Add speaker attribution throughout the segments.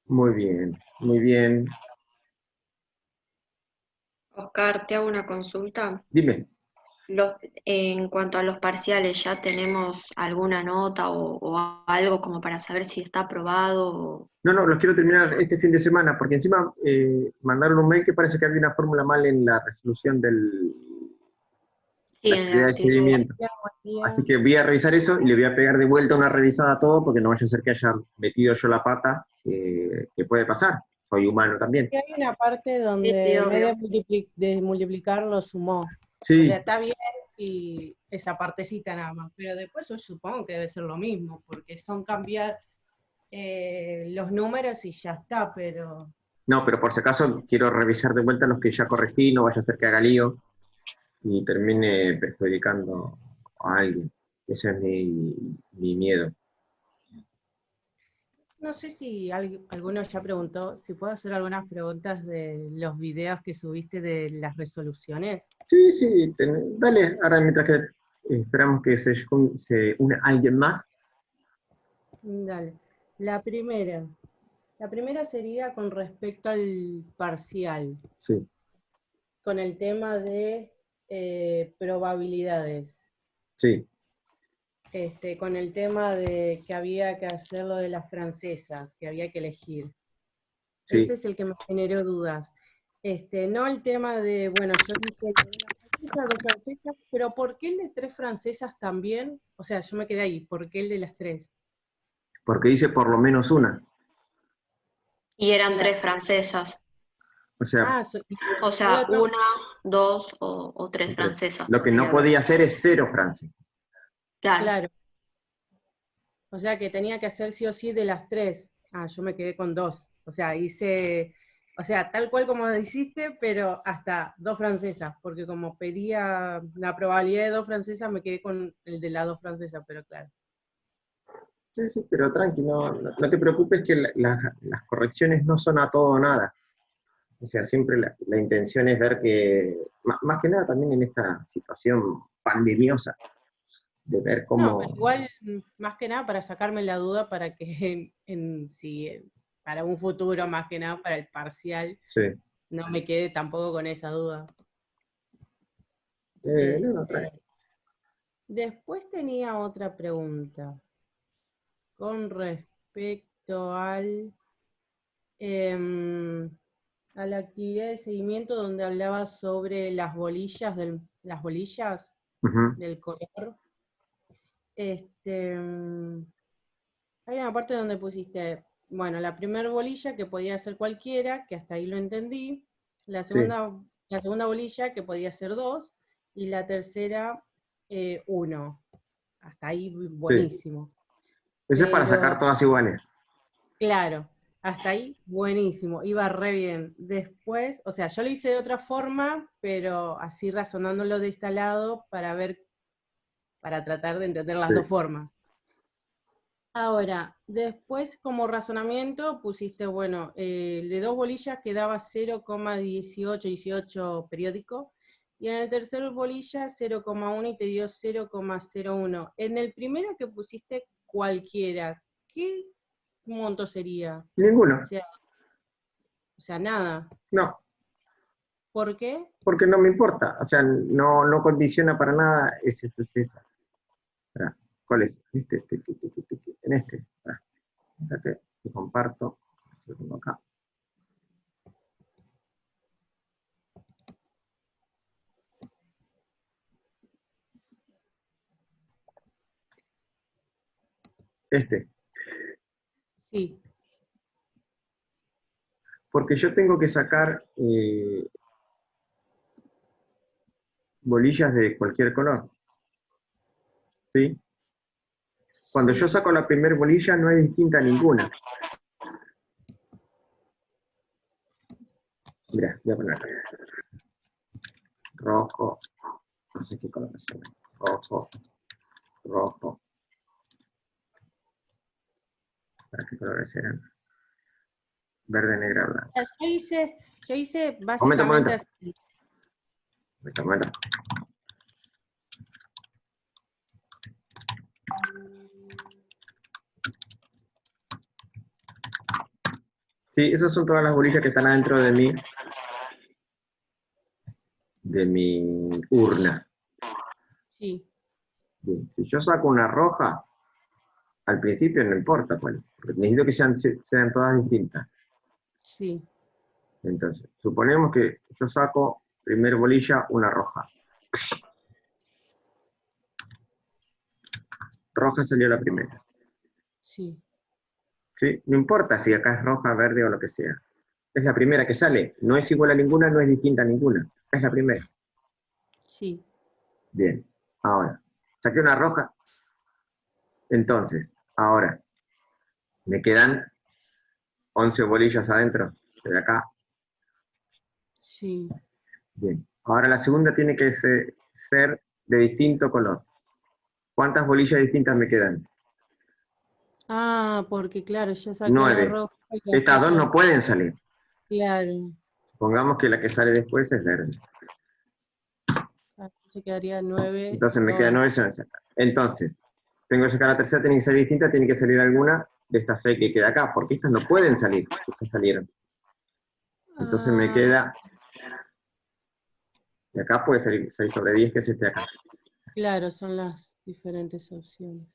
Speaker 1: Muy bien, muy bien.
Speaker 2: Oscar, te hago una consulta.
Speaker 1: Dime.
Speaker 2: En cuanto a los parciales, ¿ya tenemos alguna nota o algo como para saber si está aprobado?
Speaker 1: No, no, los quiero terminar este fin de semana, porque encima mandaron un mail que parece que había una fórmula mal en la resolución de
Speaker 2: Sí,
Speaker 1: la
Speaker 2: en la
Speaker 1: actividad de
Speaker 2: actividad.
Speaker 1: seguimiento.
Speaker 3: Ya, buen
Speaker 1: Así
Speaker 3: día.
Speaker 1: que voy a revisar eso y le voy a pegar de vuelta una revisada a todo, porque no vaya a ser que haya metido yo la pata, que puede pasar. Soy humano también.
Speaker 3: Y hay una parte
Speaker 2: Sí, sí,
Speaker 3: donde en vez
Speaker 2: obvio.
Speaker 3: de multiplicar lo sumó. O sea,
Speaker 1: Sí,
Speaker 3: está bien y esa partecita nada más. Pero después yo supongo que debe ser lo mismo, porque son cambiar los números y ya está, pero
Speaker 1: no, pero por si acaso quiero revisar de vuelta los que ya corregí, no vaya a ser que haga lío y termine perjudicando a alguien. Ese es mi miedo.
Speaker 3: no sé si alguno ya preguntó, si puedo hacer algunas preguntas de los videos que subiste de las resoluciones.
Speaker 1: Sí, sí, dale, ahora mientras que esperamos que se una alguien más.
Speaker 3: Dale. La primera. La primera sería con respecto al parcial,
Speaker 1: Sí,
Speaker 3: con el tema de probabilidades,
Speaker 1: sí,
Speaker 3: con el tema de que había que hacer lo de las francesas, que había que elegir. Ese
Speaker 1: sí.
Speaker 3: es el que me generó dudas. No el tema de, bueno, yo dije una francesa, dos francesas, pero ¿por qué el de tres francesas también? O sea, yo me quedé ahí, ¿por qué el de las tres?
Speaker 1: Porque dice por lo menos una.
Speaker 2: Y eran
Speaker 3: Claro.
Speaker 2: tres francesas.
Speaker 1: O sea,
Speaker 3: Ah,
Speaker 2: O
Speaker 3: hay
Speaker 2: sea,
Speaker 3: otro,
Speaker 2: una, dos o tres
Speaker 1: tres.
Speaker 2: francesas
Speaker 1: Lo que no
Speaker 2: podría haber.
Speaker 1: podía hacer es cero, Francis.
Speaker 2: Claro.
Speaker 3: claro. O sea que tenía que hacer sí o sí de las tres. Ah, yo me quedé con dos. O sea, hice, o sea, tal cual como hiciste, pero hasta dos francesas, porque como pedía la probabilidad de dos francesas, me quedé con el de las dos francesas, pero claro.
Speaker 1: Sí, sí, pero tranqui, no te preocupes que las correcciones no son a todo o nada. O sea, siempre la intención es ver que, más que nada también en esta situación pandemiosa, de ver
Speaker 3: No, pero
Speaker 1: cómo,
Speaker 3: igual, más que nada para sacarme la duda para que si para un futuro, más que nada para el parcial,
Speaker 1: sí,
Speaker 3: no me quede tampoco con esa duda.
Speaker 1: no, no, tranqui.
Speaker 3: Este, después tenía otra pregunta con respecto em, a la actividad de seguimiento donde hablaba sobre las bolillas las bolillas
Speaker 1: Ujú,
Speaker 3: del color. Hay una parte donde pusiste, bueno, la primera bolilla que podía ser cualquiera, que hasta ahí lo entendí, la
Speaker 1: sí,
Speaker 3: segunda, la segunda bolilla que podía ser dos, y la tercera uno. Hasta ahí
Speaker 1: sí.
Speaker 3: buenísimo.
Speaker 1: Eso es para
Speaker 3: Pero
Speaker 1: sacar todas iguales.
Speaker 3: claro, hasta ahí buenísimo, iba re bien. Después, o sea, yo lo hice de otra forma, pero así razonándolo de este lado para ver, para tratar de entender las
Speaker 1: Sí,
Speaker 3: dos formas. Ahora, después como razonamiento pusiste, bueno, el de dos bolillas que daba 0,18 periódico, y en el tercer bolilla 0,1 y te dio 0,01. En el primero que pusiste cualquiera, ¿qué monto sería?
Speaker 1: ninguno.
Speaker 3: O sea, nada.
Speaker 1: No,
Speaker 3: ¿Por qué?
Speaker 1: porque no me importa. O sea, no condiciona para nada es esa. Esperá, ¿cuál es? En este. Esperá, fíjate, te comparto. Lo tengo acá. Este.
Speaker 3: Sí.
Speaker 1: Porque yo tengo que sacar bolillas de cualquier color. ¿Sí? Cuando yo
Speaker 3: Sí.
Speaker 1: saco la primera bolilla no es distinta a ninguna. Mira, voy a poner acá. Rojo, no sé qué color es. Rojo, rojo. ¿Para qué colores eran? Verde, negra, blanca.
Speaker 3: Yo hice
Speaker 1: Momento,
Speaker 3: básicamente
Speaker 1: momento.
Speaker 3: así.
Speaker 1: Momento. Sí, esas son todas las bolillas que están adentro de mi urna.
Speaker 3: Sí,
Speaker 1: Bien. Si yo saco una roja, al principio no importa cuál, porque necesito que sean todas distintas.
Speaker 3: sí,
Speaker 1: Entonces, suponemos que yo saco, primer bolilla, una roja. Roja salió la primera.
Speaker 3: sí,
Speaker 1: ¿Sí? No importa si acá es roja, verde o lo que sea. Es la primera que sale. No es igual a ninguna, no es distinta a ninguna. Es la primera.
Speaker 3: sí.
Speaker 1: Bien. Ahora, saqué una roja. Entonces, ahora, me quedan 11 bolillas adentro de acá.
Speaker 3: Sí.
Speaker 1: Bien. Ahora la segunda tiene que ser de distinto color. ¿Cuántas bolillas distintas me quedan?
Speaker 3: Ah, porque claro, yo saqué la
Speaker 1: 9.
Speaker 3: roja y las
Speaker 1: Estas dos
Speaker 3: otras,
Speaker 1: no pueden salir.
Speaker 3: claro.
Speaker 1: Supongamos que la que sale después es verde.
Speaker 3: Se quedaría 9,
Speaker 1: Entonces me queda
Speaker 3: 2.
Speaker 1: 9, se me saca. Entonces, tengo que sacar la tercera, tiene que salir distinta, tiene que salir alguna de estas 6 que queda acá, porque estas no pueden salir. Estas salieron. Entonces me
Speaker 3: Ah,
Speaker 1: queda, de acá puede salir 6 sobre 10, que es este acá.
Speaker 3: claro, son las diferentes opciones.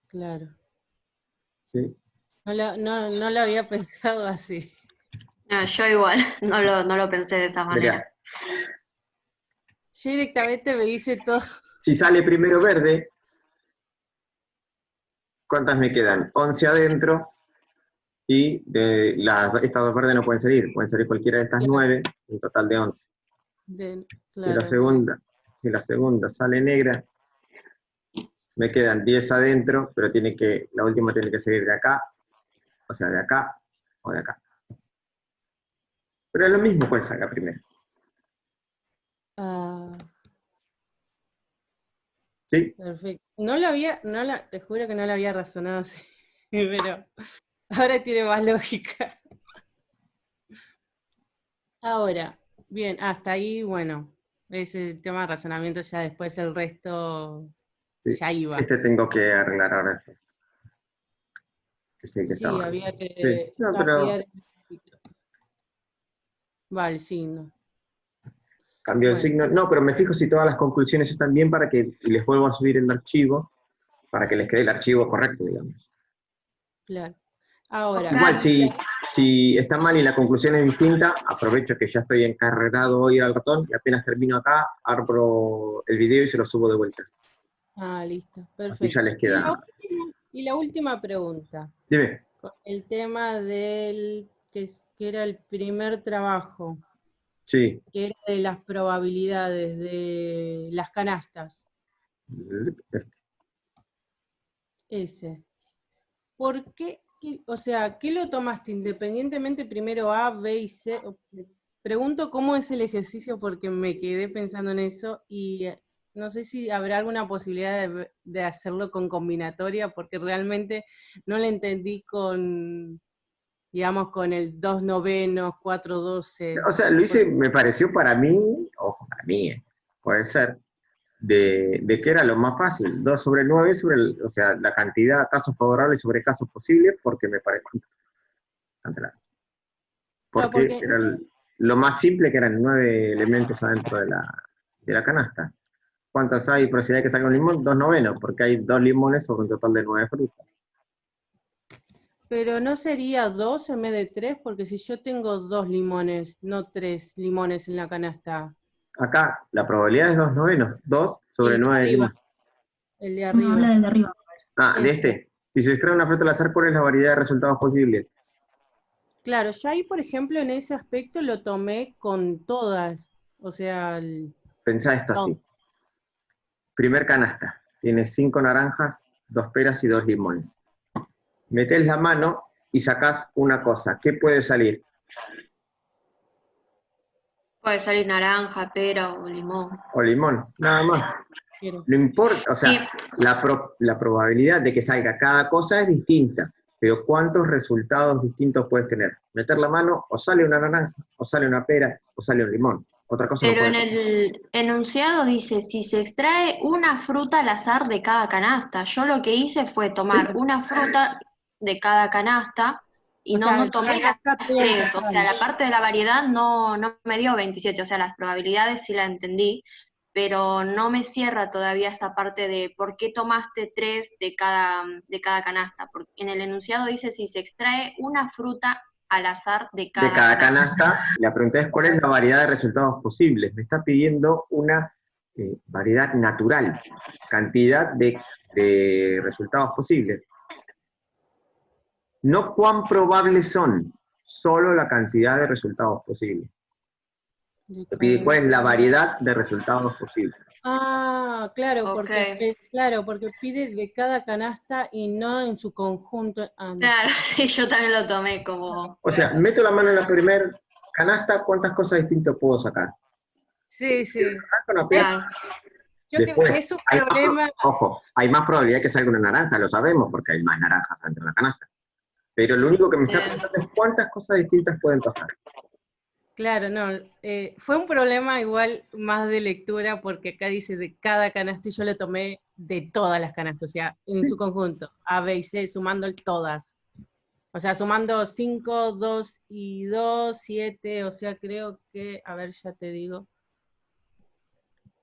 Speaker 3: Claro.
Speaker 1: ¿Sí?
Speaker 3: No lo había pensado así.
Speaker 2: No, yo igual, no lo pensé de esa manera.
Speaker 1: Mirá,
Speaker 3: Yo directamente me hice todo.
Speaker 1: si sale primero verde, ¿cuántas me quedan? 11 adentro, y estas dos verdes no pueden salir cualquiera de estas 9, un total de 11. Si la
Speaker 3: Claro,
Speaker 1: segunda, si la segunda sale negra, me quedan 10 adentro, pero la última tiene que salir de acá, o sea, de acá o de acá. Pero es lo mismo cuál saca primero.
Speaker 3: ah,
Speaker 1: ¿Sí?
Speaker 3: perfecto. Te juro que no lo había razonado así, pero ahora tiene más lógica. Ahora, bien, hasta ahí, bueno, ese tema de razonamiento ya después el resto
Speaker 1: Sí.
Speaker 3: ya iba.
Speaker 1: Este tengo que arreglar ahora. Que sí, que está
Speaker 3: Sí,
Speaker 1: mal.
Speaker 3: había
Speaker 1: Sí,
Speaker 3: que
Speaker 1: no, pero
Speaker 3: cambiar. Vale, sí, no.
Speaker 1: cambió el
Speaker 3: Bueno,
Speaker 1: signo. No, pero me fijo si todas las conclusiones están bien y les vuelvo a subir el archivo para que les quede el archivo correcto, digamos.
Speaker 3: claro. Ahora,
Speaker 1: Igual,
Speaker 2: Oscar,
Speaker 1: si está mal y la conclusión es distinta, aprovecho que ya estoy encarregado hoy al ratón y apenas termino acá, abro el video y se lo subo de vuelta.
Speaker 3: listo,
Speaker 1: Así ya
Speaker 3: perfecto.
Speaker 1: les queda.
Speaker 3: Y la última pregunta,
Speaker 1: Dime.
Speaker 3: con el tema que era el primer trabajo,
Speaker 1: Sí.
Speaker 3: que era de las probabilidades de las canastas, ese. ¿Por qué? O sea, ¿qué lo tomaste independientemente primero A, B y C? Pregunto cómo es el ejercicio porque me quedé pensando en eso y no sé si habrá alguna posibilidad de hacerlo con combinatoria porque realmente no lo entendí con, digamos, con el 2 novenos, 4
Speaker 1: O
Speaker 3: doces.
Speaker 1: sea, lo hice, me pareció para mí, ojo, para mí, puede ser, de que era lo más fácil, 2 sobre 9 o sea, la cantidad de casos favorables sobre casos posibles, porque me pareció,
Speaker 3: Claro,
Speaker 1: porque
Speaker 3: porque
Speaker 1: era lo más simple, que eran 9 elementos adentro de la canasta. ¿Cuántas hay posibilidad de que salga un limón? 2 novenos, porque hay 2 limones sobre un total de 9 frutas.
Speaker 3: pero no sería 2 en vez de 3, porque si yo tengo 2 limones, no 3 limones en la canasta.
Speaker 1: Acá la probabilidad es 2 novenos, 2 sobre
Speaker 3: El de
Speaker 1: 9
Speaker 3: arriba,
Speaker 1: limones.
Speaker 3: el de
Speaker 4: No, habla
Speaker 3: arriba.
Speaker 4: desde arriba.
Speaker 1: De
Speaker 3: Ese.
Speaker 1: este. Si se extrae una fruta al azar, ¿cuál es la variedad de resultados posibles?
Speaker 3: Claro, yo ahí, por ejemplo, en ese aspecto lo tomé con todas. O sea,
Speaker 1: Pensá esto
Speaker 3: no,
Speaker 1: así. Primer canasta. Tiene 5 naranjas, 2 peras y 2 limones. Metés la mano y sacás una cosa. ¿Qué puede salir?
Speaker 2: puede salir naranja, pera o limón.
Speaker 1: O limón, nada más.
Speaker 3: quiero.
Speaker 1: No importa, o
Speaker 2: Sí,
Speaker 1: sea, la probabilidad de que salga cada cosa es distinta, pero ¿cuántos resultados distintos puedes tener? Meter la mano, o sale una naranja, o sale una pera, o sale un limón. Otra cosa no
Speaker 2: pero
Speaker 1: puede
Speaker 2: en
Speaker 1: pasar.
Speaker 2: el enunciado dice, si se extrae una fruta al azar de cada canasta. Yo lo que hice fue tomar
Speaker 1: ¿Sí?
Speaker 2: una fruta de cada canasta, y
Speaker 3: O sea,
Speaker 2: no tomé las
Speaker 3: acá todo el
Speaker 2: 3, o sea,
Speaker 3: total.
Speaker 2: la parte de la variedad no me dio 27, o sea, las probabilidades sí la entendí, pero no me cierra todavía esta parte de por qué tomaste 3 de cada canasta, porque en el enunciado dice si se extrae una fruta al azar de
Speaker 1: De
Speaker 2: cada
Speaker 1: cada
Speaker 2: canasta.
Speaker 1: canasta, la pregunta es cuál es la variedad de resultados posibles. Me está pidiendo una variedad natural, cantidad de resultados posibles. No cuán probables son, solo la cantidad de resultados posibles.
Speaker 3: De
Speaker 1: Te pide cuál es la
Speaker 3: cada-
Speaker 1: variedad de resultados posibles.
Speaker 3: Ah, claro,
Speaker 2: Ok,
Speaker 3: porque pide de cada canasta y no en su conjunto. Ah, no
Speaker 2: claro,
Speaker 3: sé.
Speaker 2: sí, yo también lo tomé como,
Speaker 1: O sea, meto la mano en la primera canasta, ¿cuántas cosas distintas puedo sacar?
Speaker 3: Sí, sí.
Speaker 1: Saco una pera.
Speaker 2: claro,
Speaker 3: Yo creo
Speaker 1: Después,
Speaker 3: que es un
Speaker 1: hay más,
Speaker 3: problema.
Speaker 1: ojo, hay más probabilidad que salga una naranja, lo sabemos, porque hay más naranjas dentro de la canasta. Pero lo único que me está
Speaker 2: eh,
Speaker 1: preguntando es cuántas cosas distintas pueden pasar.
Speaker 3: Claro, no. Fue un problema igual más de lectura porque acá dice de cada canasta y yo le tomé de todas las canastas, o sea, en su conjunto, A, B y C, sumando todas. O sea, sumando 5, 2 y 2, 7, o sea, creo que, a ver, ya te digo.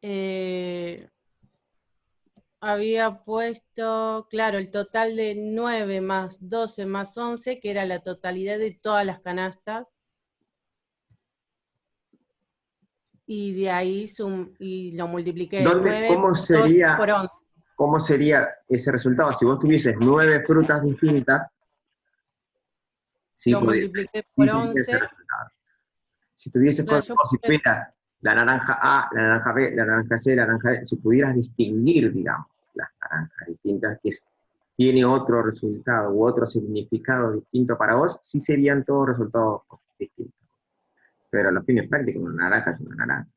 Speaker 3: Eh, Había puesto, claro, el total de 9 más 12 más 11, que era la totalidad de todas las canastas. Y de ahí y lo multipliqué
Speaker 1: ¿Dónde,
Speaker 3: 9 por 2 por 11.
Speaker 1: cómo sería ese resultado? Si vos tuvieses 9 frutas distintas, sí
Speaker 3: Lo
Speaker 1: podría,
Speaker 3: multipliqué
Speaker 1: sí
Speaker 3: por
Speaker 1: sería ese
Speaker 3: 11.
Speaker 1: resultado. Si tuvieses,
Speaker 3: Claro, yo
Speaker 1: si
Speaker 3: puse,
Speaker 1: tuvieras la naranja A, la naranja B, la naranja C, la naranja D, si pudieras distinguir, digamos, las naranjas distintas, tiene otro resultado u otro significado distinto para vos, sí serían todos resultados distintos. Pero a los fines prácticos, una naranja es una naranja.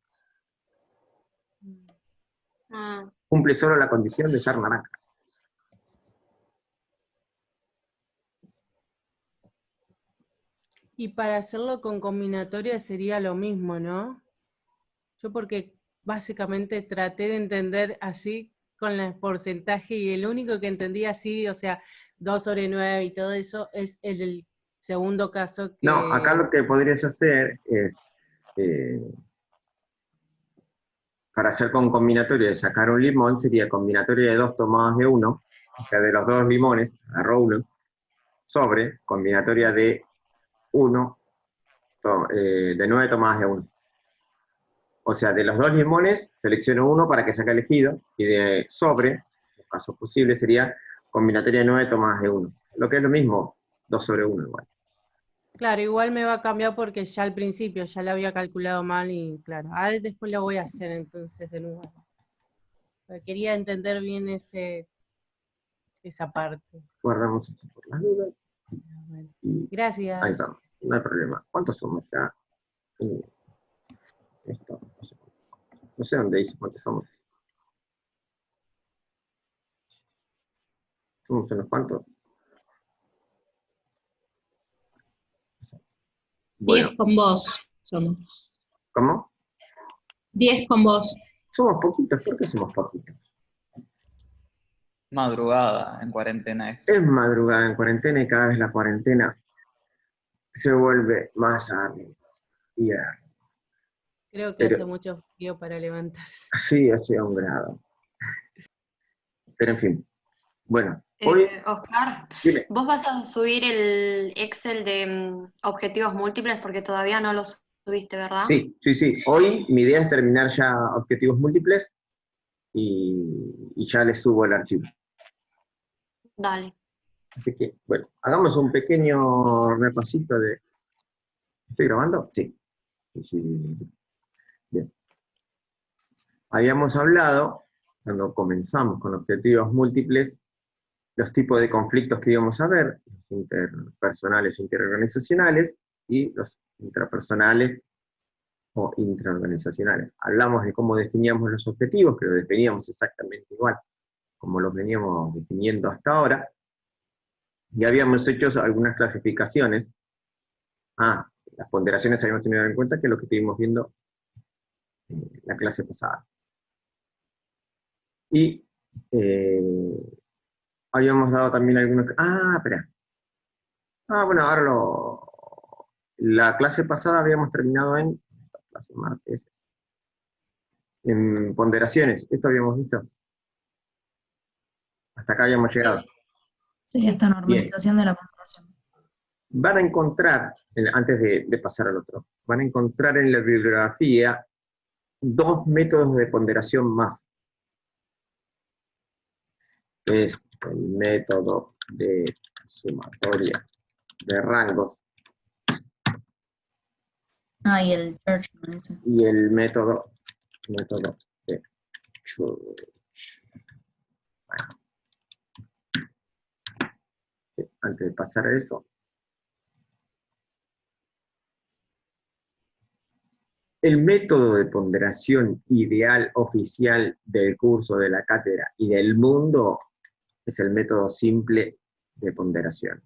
Speaker 2: ah,
Speaker 1: Cumple solo la condición de ser naranja.
Speaker 3: y para hacerlo con combinatoria sería lo mismo, ¿no? Yo porque básicamente traté de entender así con el porcentaje y el único que entendí así, o sea, 2 sobre 9 y todo eso, es el segundo caso
Speaker 1: No, acá
Speaker 3: que...
Speaker 1: lo que podrías hacer es, eh, para hacer con combinatoria de sacar un limón, sería combinatoria de 2 tomadas de 1, o sea, de los 2 limones, agarro uno, sobre combinatoria de 1, de 9 tomadas de 1. O sea, de los 2 limones, selecciono uno para que saque elegido, y de sobre, en el caso posible, sería combinatoria de 9 tomadas de 1. Lo que es lo mismo, 2 sobre 1 igual.
Speaker 3: Claro, igual me va a cambiar porque ya al principio ya lo había calculado mal y claro, después lo voy a hacer entonces de nuevo. Pero quería entender bien esa parte.
Speaker 1: Guardamos esto por las dudas.
Speaker 3: Bueno,
Speaker 1: Y ahí
Speaker 3: gracias.
Speaker 1: estamos, no hay problema. ¿Cuántos somos ya? Esto, no sé dónde dice cuántos somos. Somos unos cuantos. Bueno,
Speaker 4: 10 con vos somos.
Speaker 1: ¿cómo?
Speaker 4: 10 con vos.
Speaker 1: Somos poquitos, ¿por qué somos poquitos?
Speaker 5: Madrugada en cuarentena es.
Speaker 1: Es madrugada en cuarentena y cada vez la cuarentena se vuelve más ardua.
Speaker 3: Creo que hace
Speaker 1: Pero
Speaker 3: mucho frío para levantarse.
Speaker 1: así hacia un grado. Pero en fin, bueno, hoy,
Speaker 2: Oscar,
Speaker 1: dime,
Speaker 2: vos vas a subir el Excel de objetivos múltiples porque todavía no lo subiste, ¿verdad?
Speaker 1: sí, hoy mi idea es terminar ya objetivos múltiples y ya les subo el archivo.
Speaker 2: Dale.
Speaker 1: Así que, bueno, hagamos un pequeño repasito de... ¿Estoy grabando? Sí. Sí. Bien. Habíamos hablado, cuando comenzamos con objetivos múltiples, los tipos de conflictos que íbamos a ver, los interpersonales e interorganizacionales, y los intrapersonales o intraorganizacionales. Hablamos de cómo definíamos los objetivos, que lo definíamos exactamente igual como los veníamos definiendo hasta ahora, y habíamos hecho algunas clasificaciones. Las ponderaciones habíamos tenido en cuenta, que es lo que estuvimos viendo en la clase pasada. Y habíamos dado también algunos... espera. Bueno, la clase pasada habíamos terminado en, clase martes, en ponderaciones. ¿Esto habíamos visto? Hasta acá habíamos llegado.
Speaker 6: Sí, esta normalización de la puntuación.
Speaker 1: Van a encontrar, antes de pasar al otro, van a encontrar en la bibliografía 2 métodos de ponderación más. Es el método de sumatoria de rangos
Speaker 6: Y el Churchman ese.
Speaker 1: y el método de Church. Bueno, sí, antes de pasar a eso, el método de ponderación ideal oficial del curso, de la cátedra y del mundo es el método simple de ponderación.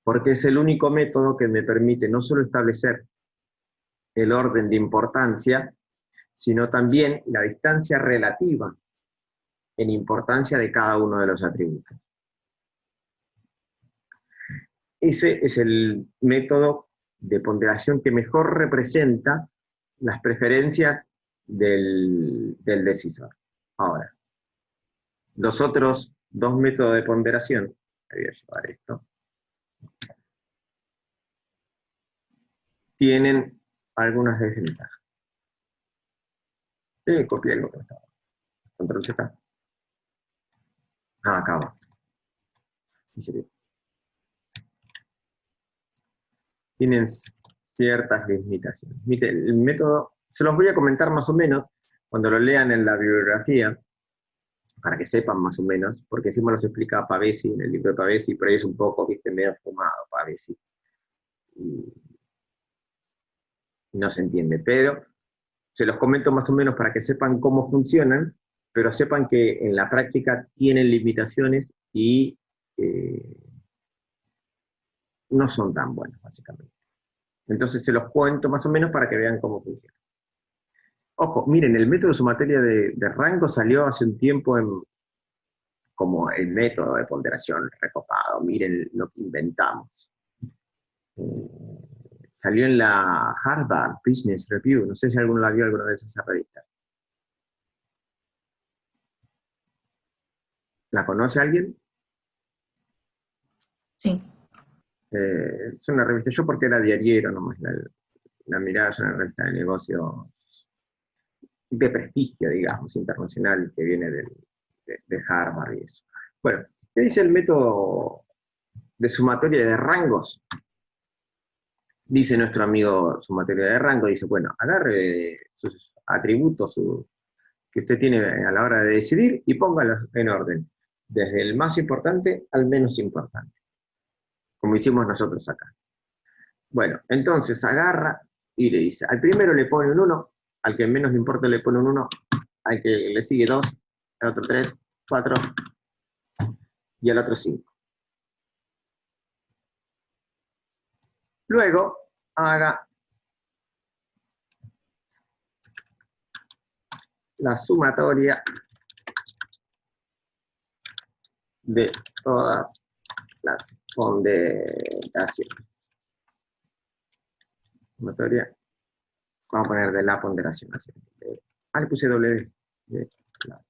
Speaker 1: Porque es el único método que me permite no solo establecer el orden de importancia, sino también la distancia relativa en importancia de cada uno de los atributos. Ese es el método de ponderación que mejor representa las preferencias del decisor. Ahora, los otros 2 métodos de ponderación, voy a llevar esto, tienen algunas desventajas. Copié lo que estaba. Control Z. Acá va. Tienen ciertas limitaciones. Mire, el método, se los voy a comentar más o menos cuando lo lean en la bibliografía, para que sepan más o menos, porque encima los explica Pavesi en el libro de Pavesi, pero ahí es un poco, viste, medio fumado Pavesi. Y no se entiende, pero se los comento más o menos para que sepan cómo funcionan, pero sepan que en la práctica tienen limitaciones y no son tan buenos, básicamente. Entonces se los cuento más o menos para que vean cómo funciona. Ojo, miren, el método de sumatoria de rango salió hace un tiempo como el método de ponderación recopado. Miren lo que inventamos. Salió en la Harvard Business Review. No sé si alguno la vio alguna vez esa revista. ¿La conoce alguien?
Speaker 6: Sí.
Speaker 1: Es una revista, yo porque era diariero nomás, la mirada es una revista de negocios de prestigio, digamos, internacional, que viene de Harvard y eso. Bueno, ¿qué dice el método de sumatoria de rangos? Dice nuestro amigo sumatoria de rango, dice, bueno, agarre sus atributos que usted tiene a la hora de decidir y póngalos en orden, desde el más importante al menos importante, como hicimos nosotros acá. Bueno, entonces agarra y le dice, al primero le pone un 1, al que menos le importa le pone un 1, al que le sigue 2, al otro 3, 4 y al otro 5. Luego haga la sumatoria de todas las ponderaciones. Sumatoria, vamos a poner de la ponderación. Le puse doble de la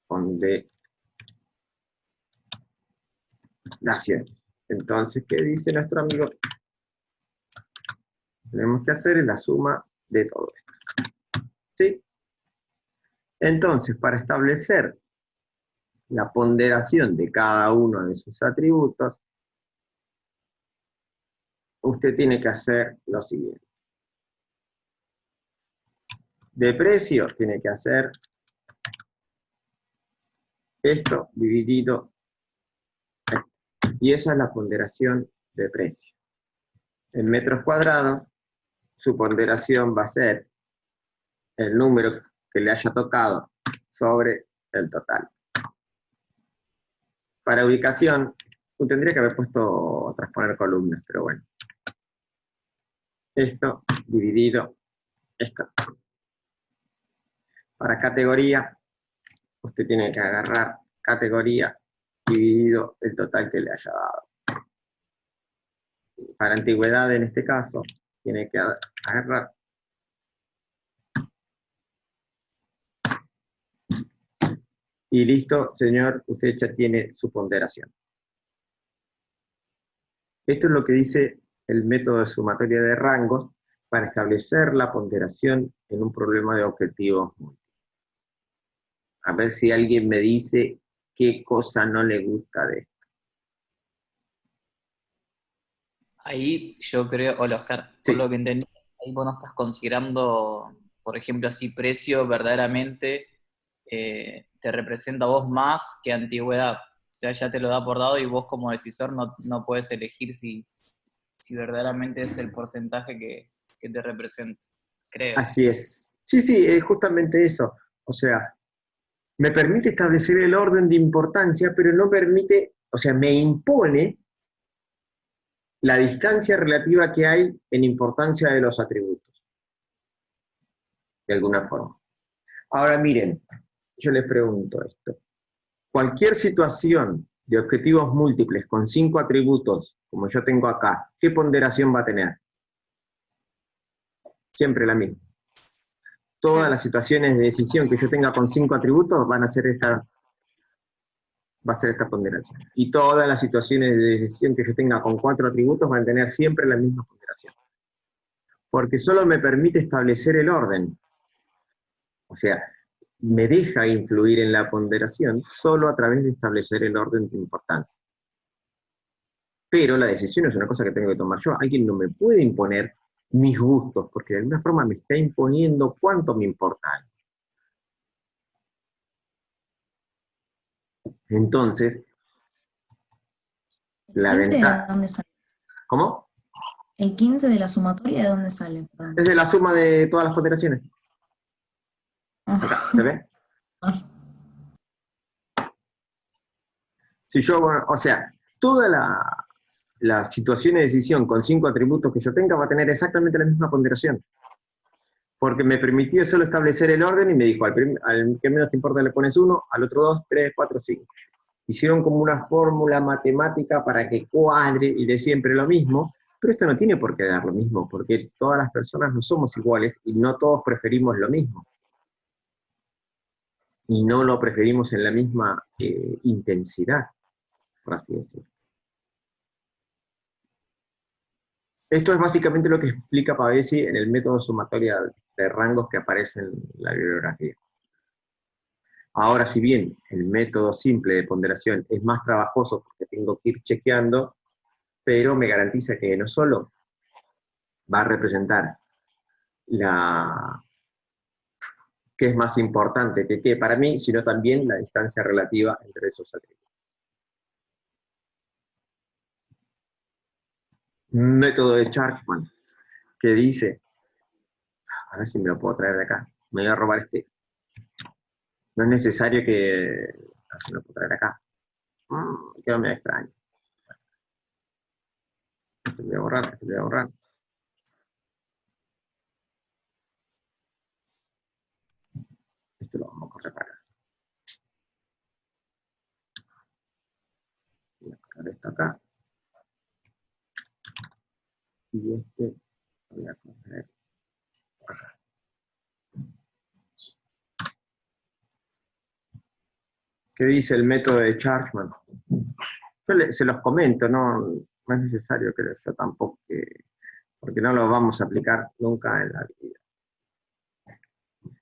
Speaker 1: ponderación. Entonces, ¿qué dice nuestro amigo? Tenemos que hacer la suma de todo esto. ¿Sí? Entonces, para establecer la ponderación de cada uno de sus atributos, usted tiene que hacer lo siguiente. De precio tiene que hacer esto dividido, y esa es la ponderación de precio. En metros cuadrados, su ponderación va a ser el número que le haya tocado sobre el total. Para ubicación, tendría que haber puesto transponer columnas, pero bueno. Esto dividido esto. Para categoría, usted tiene que agarrar categoría dividido el total que le haya dado. Para antigüedad, en este caso, tiene que agarrar y listo, señor, usted ya tiene su ponderación. Esto es lo que dice el método de sumatoria de rangos para establecer la ponderación en un problema de objetivos múltiples. A ver si alguien me dice qué cosa no le gusta de esto.
Speaker 5: Ahí yo creo, hola Oscar,
Speaker 1: Sí.
Speaker 5: por lo que entendí, ahí vos no estás considerando, por ejemplo, así precio verdaderamente te representa a vos más que antigüedad. O sea, ya te lo da por dado y vos como decisor no puedes elegir si verdaderamente es el porcentaje que te representa, creo.
Speaker 1: Así es. Sí, sí, es justamente eso. O sea, me permite establecer el orden de importancia, pero no permite, o sea, me impone la distancia relativa que hay en importancia de los atributos, de alguna forma. Ahora miren, yo les pregunto esto. Cualquier situación de objetivos múltiples con 5 atributos, como yo tengo acá, ¿qué ponderación va a tener? Siempre la misma. Todas las situaciones de decisión que yo tenga con 5 atributos van a ser va a ser esta ponderación. Y todas las situaciones de decisión que yo tenga con 4 atributos van a tener siempre la misma ponderación. Porque solo me permite establecer el orden. O sea, me deja influir en la ponderación solo a través de establecer el orden de importancia. Pero la decisión es una cosa que tengo que tomar yo. Alguien no me puede imponer mis gustos, porque de alguna forma me está imponiendo cuánto me importa algo. Entonces,
Speaker 6: ¿El
Speaker 1: la
Speaker 6: 15 de
Speaker 1: ventaja...
Speaker 6: dónde sale?
Speaker 1: ¿Cómo?
Speaker 6: ¿El 15 de la sumatoria de dónde sale? Perdón.
Speaker 1: Es de la suma de todas las ponderaciones. Acá, ¿se ve?
Speaker 6: Ah,
Speaker 1: Si yo, bueno, o sea, toda la situación de decisión con 5 atributos que yo tenga va a tener exactamente la misma ponderación. Porque me permitió solo establecer el orden y me dijo, al que menos te importa le pones 1, al otro 2, 3, 4, 5. Hicieron como una fórmula matemática para que cuadre y de siempre lo mismo, pero esto no tiene por qué dar lo mismo, porque todas las personas no somos iguales y no todos preferimos lo mismo. Y no lo preferimos en la misma intensidad, por así decirlo. Esto es básicamente lo que explica Pavesi en el método sumatoria de rangos que aparece en la bibliografía. Ahora, si bien el método simple de ponderación es más trabajoso porque tengo que ir chequeando, pero me garantiza que no solo va a representar que es más importante que para mí, sino también la distancia relativa entre esos atributos. Método de Churchman, que dice, a ver si me lo puedo traer de acá, me voy a robar este. No es necesario que... A ver si me lo puedo traer acá. Queda medio extraño. Esto lo voy a borrar, esto lo voy a borrar. Esto lo vamos a correr para acá. Voy a correr esto acá. Y este lo voy a correr acá. ¿Qué dice el método de Churchman? Yo se los comento, no es necesario que yo tampoco, porque no lo vamos a aplicar nunca en la vida.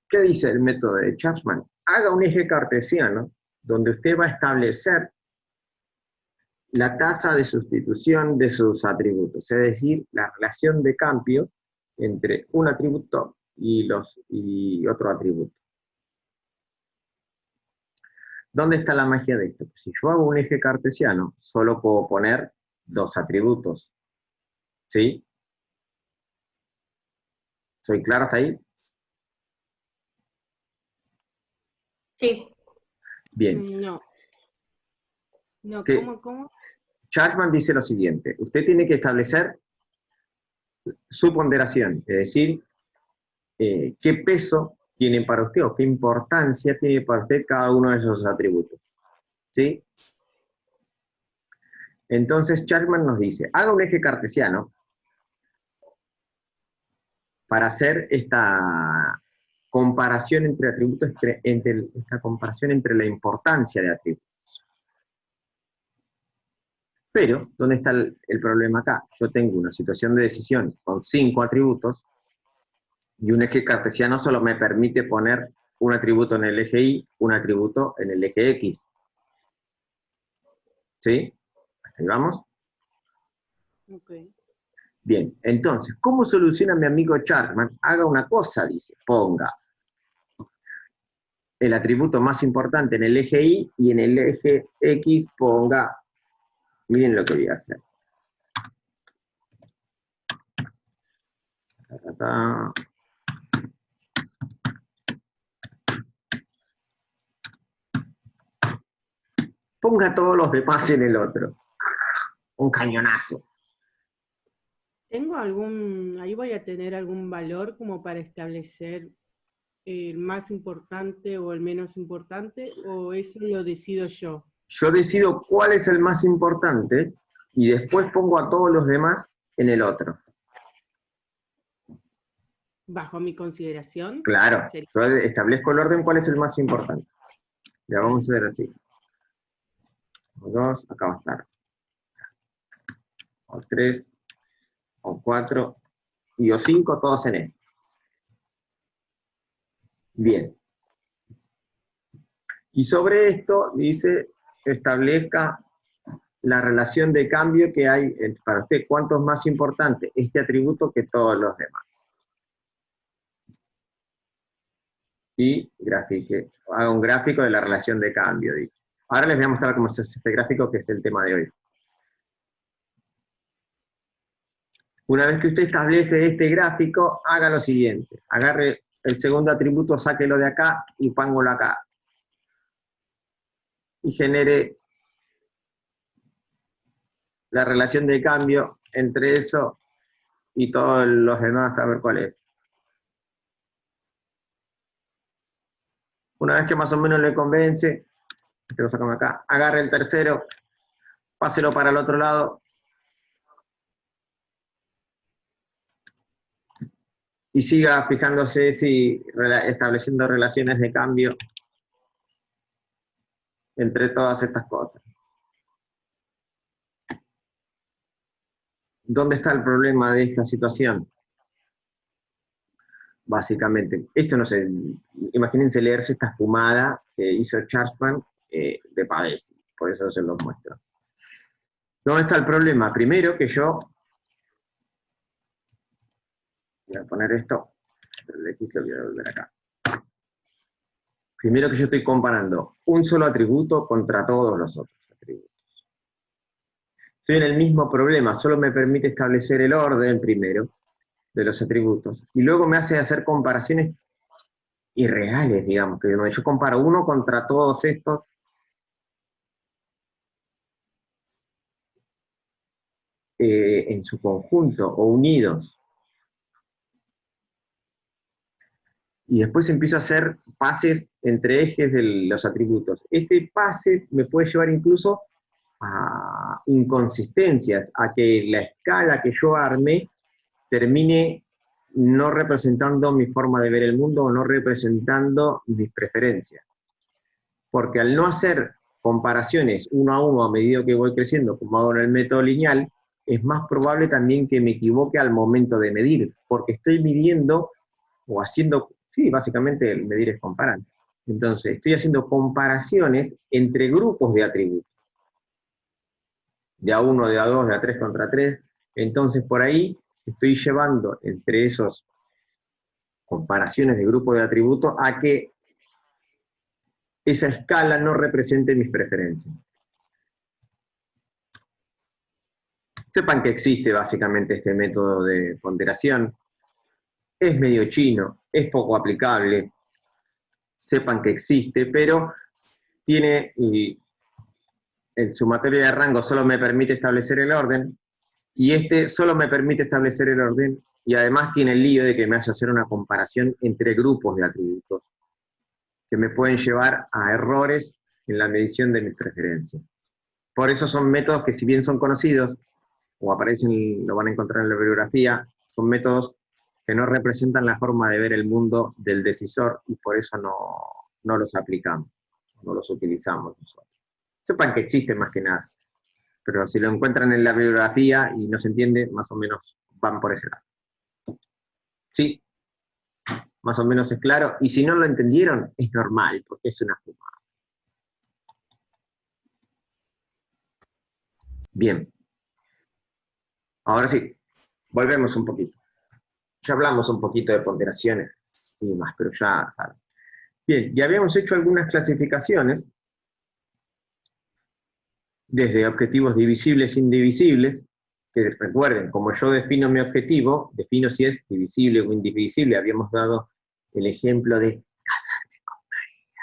Speaker 1: ¿Qué dice el método de Churchman? Haga un eje cartesiano donde usted va a establecer la tasa de sustitución de sus atributos, es decir, la relación de cambio entre un atributo y otro atributo. ¿Dónde está la magia de esto? Si yo hago un eje cartesiano, solo puedo poner 2 atributos. ¿Sí? ¿Soy claro hasta ahí?
Speaker 2: Sí.
Speaker 1: Bien.
Speaker 3: No. No,
Speaker 1: ¿Qué?
Speaker 3: ¿cómo?
Speaker 1: Churchman dice lo siguiente, usted tiene que establecer su ponderación, es decir, qué peso tiene para usted o qué importancia tiene para usted cada uno de esos atributos. ¿sí? Entonces Chapman nos dice, haga un eje cartesiano para hacer esta comparación entre atributos, esta comparación entre la importancia de atributos. Pero, ¿dónde está el problema acá? Yo tengo una situación de decisión con 5 atributos, y un eje cartesiano solo me permite poner un atributo en el eje Y, un atributo en el eje X. ¿Sí? ¿Hasta ahí vamos?
Speaker 3: Ok.
Speaker 1: Bien, entonces, ¿cómo soluciona mi amigo Chapman? Haga una cosa, dice, ponga el atributo más importante en el eje Y y en el eje X ponga, miren lo que voy a hacer. Ponga todos los demás en el otro. Un cañonazo.
Speaker 3: ¿Tengo ahí voy a tener algún valor como para establecer el más importante o el menos importante, o eso lo decido yo?
Speaker 1: Yo decido cuál es el más importante y después pongo a todos los demás en el otro.
Speaker 3: ¿Bajo mi consideración?
Speaker 1: Claro, yo establezco el orden cuál es el más importante. Ya vamos a hacer así. 2, acá va a estar. O 3, o 4, y o 5, todos en E. Bien. Y sobre esto dice, establezca la relación de cambio que hay para usted. ¿Cuánto es más importante este atributo que todos los demás? Y grafique, haga un gráfico de la relación de cambio, dice. Ahora les voy a mostrar cómo se hace este gráfico, que es el tema de hoy. Una vez que usted establece este gráfico, haga lo siguiente. Agarre el segundo atributo, sáquelo de acá y póngalo acá. Y genere la relación de cambio entre eso y todos los demás, a ver cuál es. Una vez que más o menos le convence, lo sacamos acá, agarre el tercero, páselo para el otro lado, y siga fijándose si estableciendo relaciones de cambio entre todas estas cosas. ¿Dónde está el problema de esta situación? Básicamente, esto no sé, imagínense leerse esta fumada que hizo Chapman de Pavesi, por eso se los muestro. ¿Dónde está el problema? Primero que yo, voy a poner esto, el X lo voy a volver acá. Primero que yo estoy comparando un solo atributo contra todos los otros atributos. Estoy en el mismo problema, solo me permite establecer el orden primero de los atributos, y luego me hace hacer comparaciones irreales, digamos, que yo comparo uno contra todos estos, en su conjunto, o unidos. Y después empiezo a hacer pases entre ejes de los atributos. Este pase me puede llevar incluso a inconsistencias, a que la escala que yo armé termine no representando mi forma de ver el mundo o no representando mis preferencias. Porque al no hacer comparaciones uno a uno a medida que voy creciendo, como hago en el método lineal, es más probable también que me equivoque al momento de medir, porque estoy midiendo o haciendo, sí, básicamente el medir es comparar. Entonces, estoy haciendo comparaciones entre grupos de atributos. De A1, de A2, de A3 contra 3. Entonces, por ahí estoy llevando entre esas comparaciones de grupos de atributos a que esa escala no represente mis preferencias. Sepan que existe básicamente este método de ponderación. Es medio chino, es poco aplicable. Sepan que existe, pero tiene, el sumatorio de rango solo me permite establecer el orden, y este solo me permite establecer el orden, y además tiene el lío de que me hace hacer una comparación entre grupos de atributos, que me pueden llevar a errores en la medición de mis preferencias. Por eso son métodos que, si bien son conocidos, o aparecen, lo van a encontrar en la bibliografía, son métodos que no representan la forma de ver el mundo del decisor, y por eso no los aplicamos, no los utilizamos nosotros. Sepan que existen más que nada, pero si lo encuentran en la bibliografía y no se entiende, más o menos van por ese lado. ¿Sí? Más o menos es claro, y si no lo entendieron, es normal, porque es una fumada. Bien. Ahora sí, volvemos un poquito. Ya hablamos un poquito de ponderaciones y demás, pero ya saben. Bien, ya habíamos hecho algunas clasificaciones, desde objetivos divisibles e indivisibles, que recuerden, como yo defino mi objetivo, defino si es divisible o indivisible. Habíamos dado el ejemplo de casarme con María.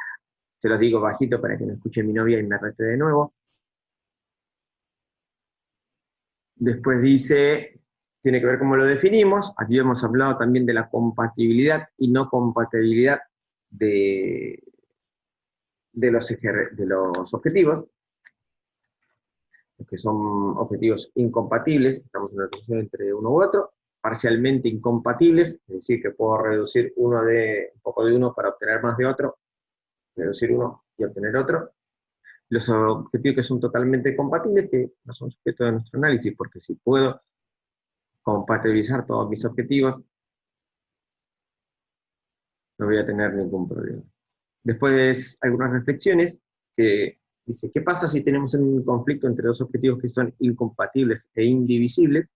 Speaker 1: Se los digo bajito para que no escuche mi novia y me rete de nuevo. Después dice, tiene que ver cómo lo definimos. Aquí hemos hablado también de la compatibilidad y no compatibilidad de los objetivos, que son objetivos incompatibles, estamos en una relación entre uno u otro, parcialmente incompatibles, es decir, que puedo reducir un poco de uno para obtener más de otro, reducir uno y obtener otro. Los objetivos que son totalmente compatibles, que no son sujetos de nuestro análisis, porque si puedo compatibilizar todos mis objetivos, no voy a tener ningún problema. Después, algunas reflexiones que dice, ¿qué pasa si tenemos un conflicto entre dos objetivos que son incompatibles e indivisibles?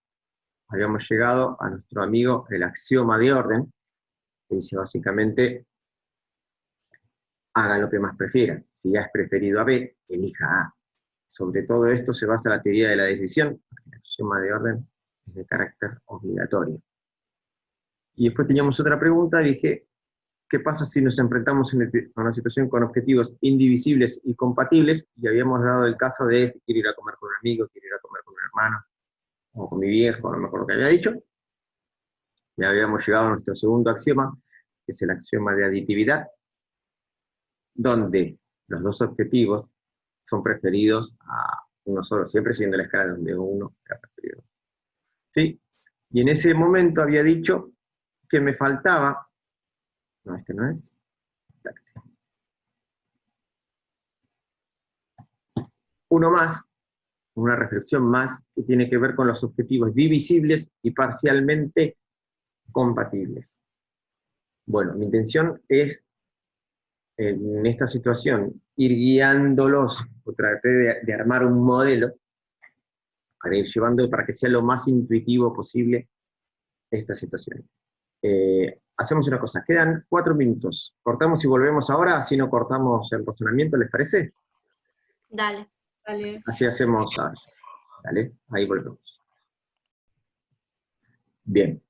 Speaker 1: Habíamos llegado a nuestro amigo el axioma de orden, que dice básicamente, hagan lo que más prefieran. Si A es preferido a B, elija A. Sobre todo esto se basa la teoría de la decisión, porque el axioma de orden es de carácter obligatorio. Y después teníamos otra pregunta, dije, ¿qué pasa si nos enfrentamos a una situación con objetivos indivisibles y compatibles? Y habíamos dado el caso de si quiero ir a comer con un amigo, quiero ir a comer con un hermano, o con mi viejo, no me acuerdo qué había dicho. Ya habíamos llegado a nuestro segundo axioma, que es el axioma de aditividad, donde los dos objetivos son preferidos a uno solo, siempre siguiendo la escala donde uno era preferido. ¿Sí? Y en ese momento había dicho que me faltaba, no, este no es, uno más, una reflexión más, que tiene que ver con los objetivos divisibles y parcialmente compatibles. Bueno, mi intención es, en esta situación, ir guiándolos, o traté de armar un modelo, para ir llevando, para que sea lo más intuitivo posible esta situación. Hacemos una cosa, quedan 4 minutos. Cortamos y volvemos ahora, así no cortamos el razonamiento, ¿les parece?
Speaker 2: Dale.
Speaker 3: Dale.
Speaker 1: Así hacemos, dale, ahí volvemos. Bien.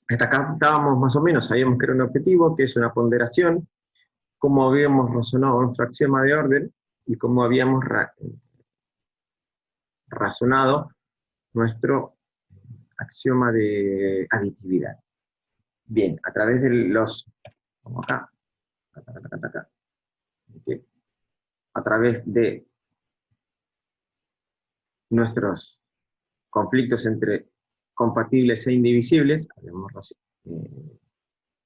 Speaker 1: Hasta acá estábamos más o menos, sabíamos que era un objetivo, que es una ponderación, cómo habíamos razonado nuestro axioma de orden, y cómo habíamos razonado nuestro axioma de aditividad. Bien, a través de los, vamos acá, a través de nuestros conflictos entre compatibles e indivisibles, habíamos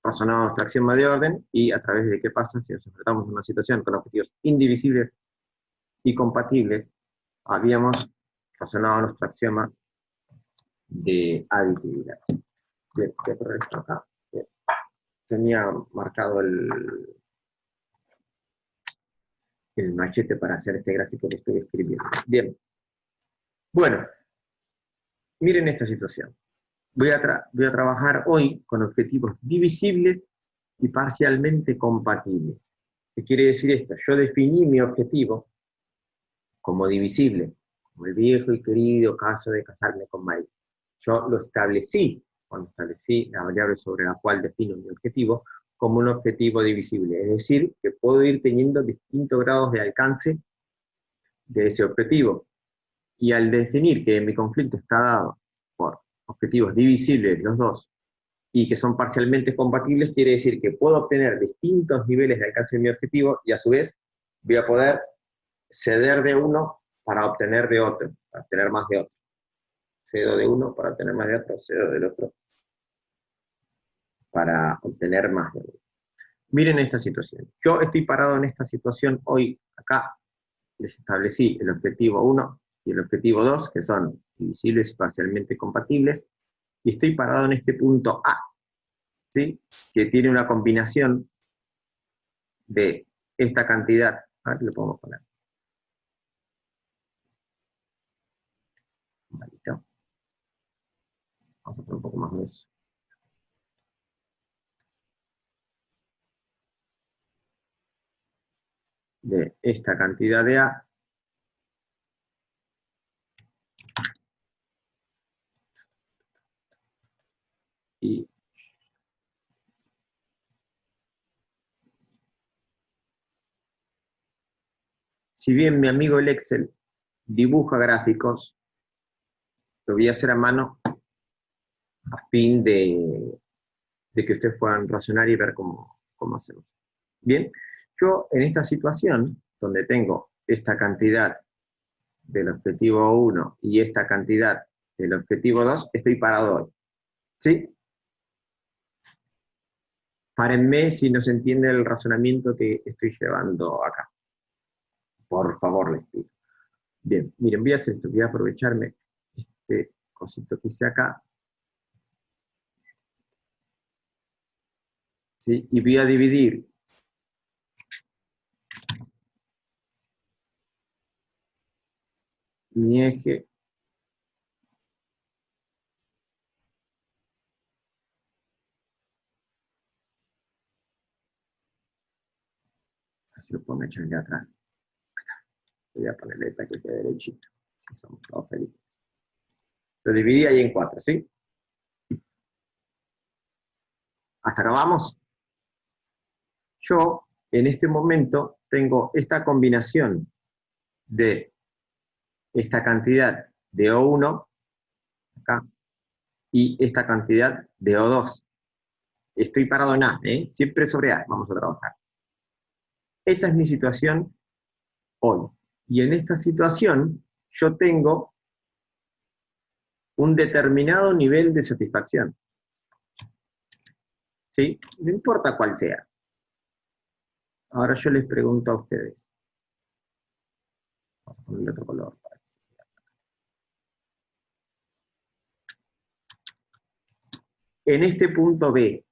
Speaker 1: razonado nuestro axioma de orden, y a través de qué pasa si nos enfrentamos a una situación con objetivos indivisibles y compatibles, habíamos razonado nuestro axioma de aditividad. Bien, voy a poner esto acá. Bien. Tenía marcado el machete para hacer este gráfico que estoy escribiendo. Bien. Bueno, miren esta situación. Voy a trabajar hoy con objetivos divisibles y parcialmente compatibles. ¿Qué quiere decir esto? Yo definí mi objetivo como divisible, como el viejo y querido caso de casarme con María. Yo lo establecí, cuando establecí la variable sobre la cual defino mi objetivo, como un objetivo divisible. Es decir, que puedo ir teniendo distintos grados de alcance de ese objetivo. Y al definir que mi conflicto está dado por objetivos divisibles, los dos, y que son parcialmente compatibles, quiere decir que puedo obtener distintos niveles de alcance de mi objetivo y a su vez voy a poder ceder de uno para obtener de otro, para obtener más de otro. Cedo de uno para obtener más de otro, cedo del otro para obtener más de uno. Miren esta situación. Yo estoy parado en esta situación hoy, acá, les establecí el objetivo 1 y el objetivo 2, que son divisibles y parcialmente compatibles, y estoy parado en este punto A, ¿sí? Que tiene una combinación de esta cantidad. A ver, lo podemos poner. Listo. Vamos a poner un poco más de eso. De esta cantidad de A y si bien mi amigo el Excel dibuja gráficos, lo voy a hacer a mano a fin de que ustedes puedan razonar y ver cómo hacemos. Bien, yo en esta situación, donde tengo esta cantidad del objetivo 1 y esta cantidad del objetivo 2, estoy parado hoy. ¿Sí? Párenme si no se entiende el razonamiento que estoy llevando acá. Por favor, les pido. Bien, miren, voy a hacer esto, voy a aprovecharme este cosito que hice acá. ¿Sí? Y voy a dividir mi eje así lo puedo echar ya atrás. Voy a ponerle para que quede derechito. Así somos todos felices. Lo dividí ahí en 4, ¿sí? ¿Hasta acá vamos? Yo, en este momento, tengo esta combinación de esta cantidad de O1, acá, y esta cantidad de O2. Estoy parado en A, ¿eh? Siempre sobre A, vamos a trabajar. Esta es mi situación hoy. Y en esta situación, yo tengo un determinado nivel de satisfacción. ¿Sí? No importa cuál sea. Ahora yo les pregunto a ustedes. Vamos a ponerle otro color. En este punto B,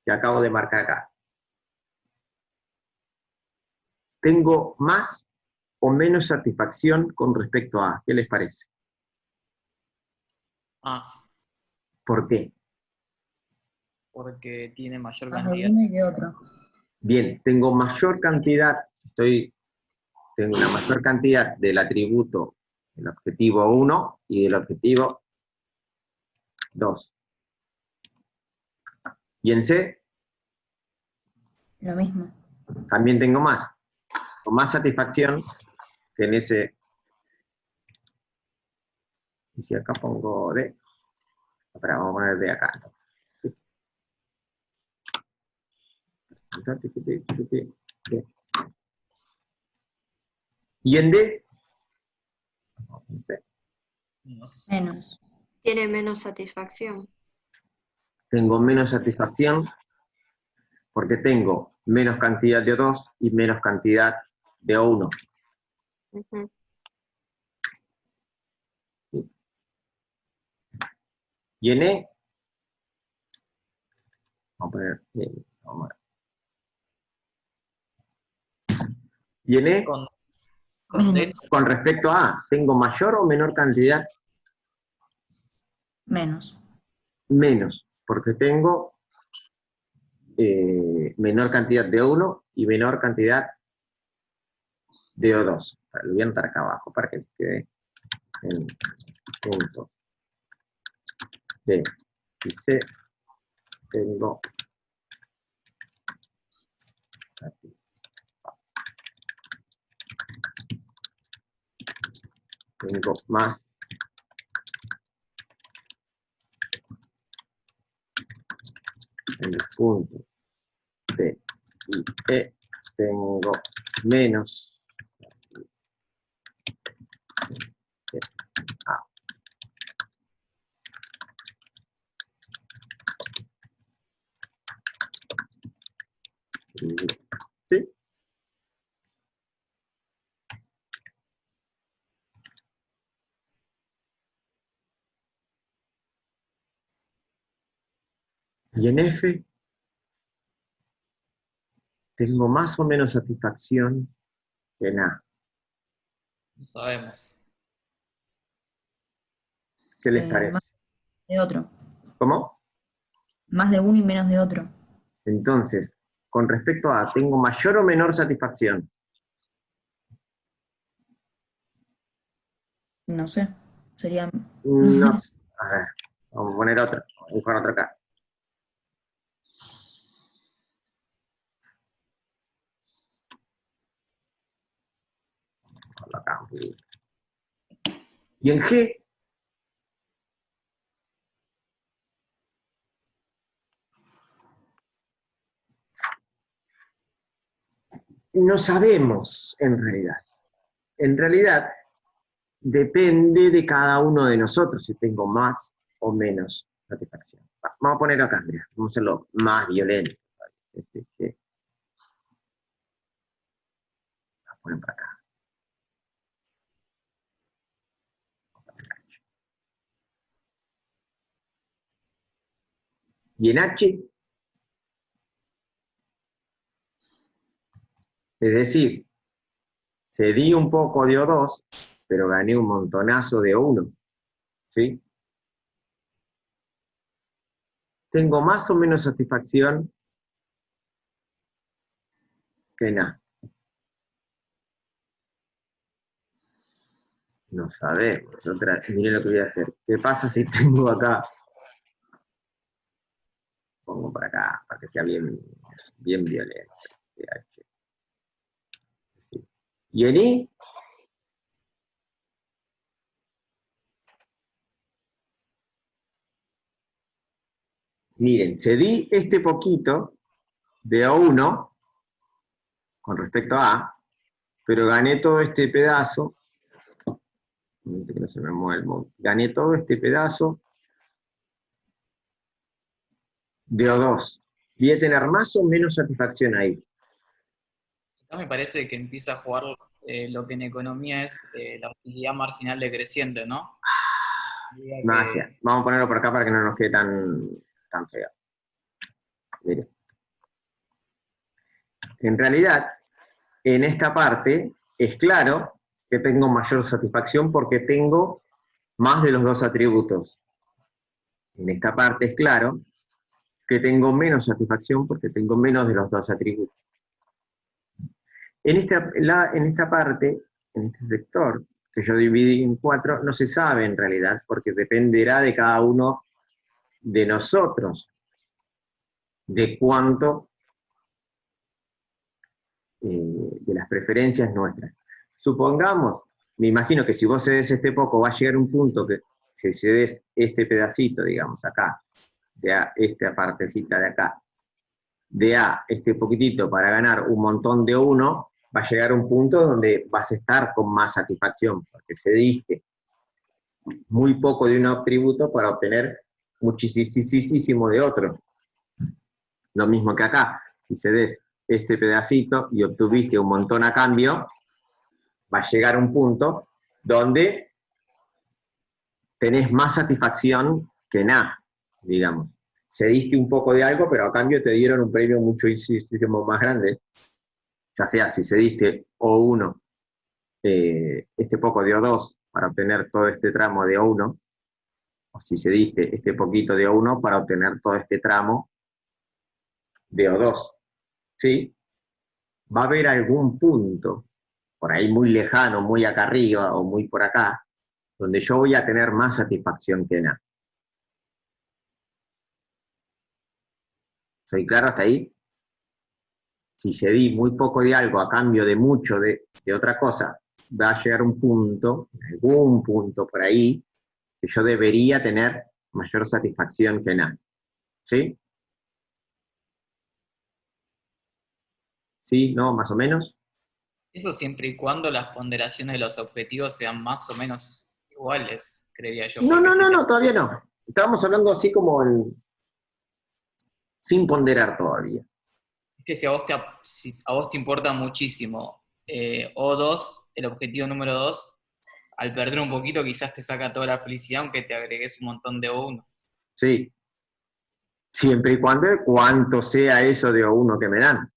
Speaker 1: que acabo de marcar acá, ¿tengo más o menos satisfacción con respecto a A? ¿Qué les parece?
Speaker 5: Más,
Speaker 1: ¿Por qué?
Speaker 5: porque tiene mayor
Speaker 6: Más de
Speaker 5: cantidad.
Speaker 6: uno y de otro.
Speaker 1: Bien, tengo mayor cantidad, tengo una mayor cantidad del atributo del objetivo 1 y del objetivo 2. Y en C
Speaker 6: Lo mismo.
Speaker 1: también tengo más, con más satisfacción que en ese. Y si acá pongo D, espera, vamos a poner D acá. Y en D,
Speaker 6: Menos.
Speaker 2: Tiene menos satisfacción.
Speaker 1: tengo menos satisfacción porque tengo menos cantidad de O2 y menos cantidad de O1.
Speaker 2: Ujú.
Speaker 1: Y en E, vamos a poner, vamos a ver. Y en E,
Speaker 5: Con D,
Speaker 6: Menos.
Speaker 1: con respecto a A, ¿tengo mayor o menor cantidad?
Speaker 6: Menos.
Speaker 1: Menos, porque tengo menor cantidad de O1 y menor cantidad de O2. Lo voy a anotar acá abajo para que quede en punto D y C. Tengo más punto T y E tengo menos A. ¿Sí? Y en F tengo más o menos satisfacción que en A.
Speaker 5: No sabemos.
Speaker 1: ¿Qué les
Speaker 6: Más
Speaker 1: parece?
Speaker 6: de otro.
Speaker 1: ¿Cómo?
Speaker 6: Más de uno y menos de otro.
Speaker 1: Entonces, con respecto a, ¿tengo mayor o menor satisfacción?
Speaker 6: No sé. Sería.
Speaker 1: No sé. A ver, vamos a poner otro. Vamos a buscar otro acá. Acá. Y en G, no sabemos en realidad. En realidad, depende de cada uno de nosotros si tengo más o menos satisfacción. Vamos a poner acá, mira, vamos a hacerlo más violento. Vamos a poner para acá. Y en H, es decir, cedí un poco de O2, pero gané un montonazo de O1. ¿Sí? Tengo más o menos satisfacción que en A. No sabemos. Miren lo que voy a hacer. ¿Qué pasa si tengo acá? Pongo para acá, para que sea bien, bien violento. Sí. Y en I, miren, cedí este poquito de O1 con respecto a A, pero gané todo este pedazo. Que no se me mueva el mouse. Gané todo este pedazo de O2. Voy a tener más o menos satisfacción ahí.
Speaker 5: Acá me parece que empieza a jugar lo que en economía es la utilidad marginal decreciente, ¿no?
Speaker 1: Magia. Vamos a ponerlo por acá para que no nos quede tan feo. Miren. En realidad, en esta parte es claro que tengo mayor satisfacción porque tengo más de los dos atributos. En esta parte es claro que tengo menos satisfacción porque tengo menos de los dos atributos. En esta parte, en este sector, que yo dividí en 4, no se sabe en realidad, porque dependerá de cada uno de nosotros, de cuánto, de las preferencias nuestras. Supongamos, me imagino que si vos cedes este poco, va a llegar un punto que si cedes este pedacito, digamos, acá, de A, esta partecita de acá, de A, este poquitito, para ganar un montón de O1, va a llegar un punto donde vas a estar con más satisfacción, porque cediste muy poco de un atributo para obtener muchísimo de otro. Lo mismo que acá, si cedes este pedacito y obtuviste un montón a cambio, va a llegar un punto donde tenés más satisfacción que nada, digamos. Cediste un poco de algo, pero a cambio te dieron un premio muchísimo más grande, ya sea si cediste O1, este poco de O2 para obtener todo este tramo de O1, o si cediste este poquito de O1 para obtener todo este tramo de O2, ¿sí? Va a haber algún punto, por ahí muy lejano, muy acá arriba o muy por acá, donde yo voy a tener más satisfacción que nada. ¿Soy claro hasta ahí? Si cedí muy poco de algo a cambio de mucho de otra cosa, va a llegar un punto, algún punto por ahí, que yo debería tener mayor satisfacción que nada. ¿Sí? ¿Sí? ¿No? Más o menos.
Speaker 5: Eso siempre y cuando las ponderaciones de los objetivos sean más o menos iguales, creería yo.
Speaker 1: No,
Speaker 5: Porque
Speaker 1: no,
Speaker 5: si
Speaker 1: no,
Speaker 5: te-
Speaker 1: no, todavía no. Estábamos hablando así como sin ponderar todavía.
Speaker 5: es que si a vos te importa muchísimo O2, el objetivo número 2, al perder un poquito quizás te saca toda la felicidad aunque te agregues un montón de O1.
Speaker 1: Sí. Siempre y cuando cuánto sea eso de O1 que me dan.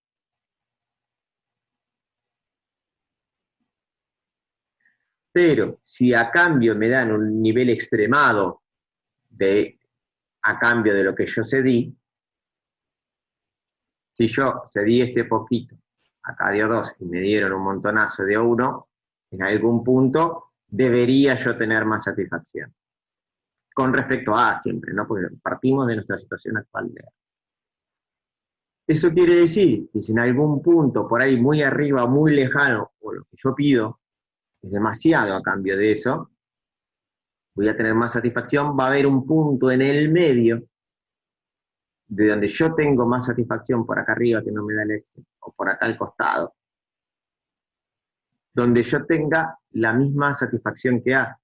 Speaker 1: Pero si a cambio me dan un nivel extremado a cambio de lo que yo cedí, si yo cedí este poquito, acá dio 2 y me dieron un montonazo de O1, en algún punto debería yo tener más satisfacción. Con respecto a siempre, ¿no? Porque partimos de nuestra situación actual. Eso quiere decir que si en algún punto, por ahí muy arriba, muy lejano, o lo que yo pido, es demasiado a cambio de eso, voy a tener más satisfacción, va a haber un punto en el medio de donde yo tengo más satisfacción por acá arriba que no me da el Excel, o por acá al costado, donde yo tenga la misma satisfacción que A.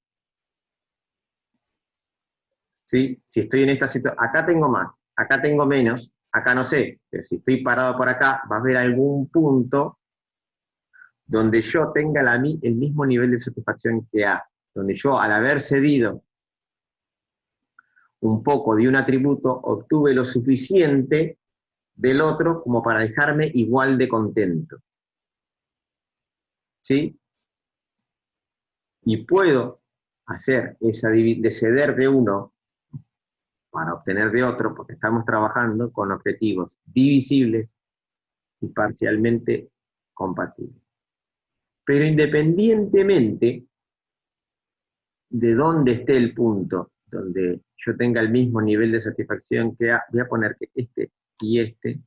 Speaker 1: ¿Sí? Si estoy en esta situación, acá tengo más, acá tengo menos, acá no sé, pero si estoy parado por acá, va a haber algún punto donde yo tenga el mismo nivel de satisfacción que A, donde yo al haber cedido un poco de un atributo, obtuve lo suficiente del otro como para dejarme igual de contento. ¿Sí? Y puedo hacer de ceder de uno para obtener de otro, porque estamos trabajando con objetivos divisibles y parcialmente compatibles. Pero independientemente de dónde esté el punto donde yo tenga el mismo nivel de satisfacción que A, voy a poner que este y este,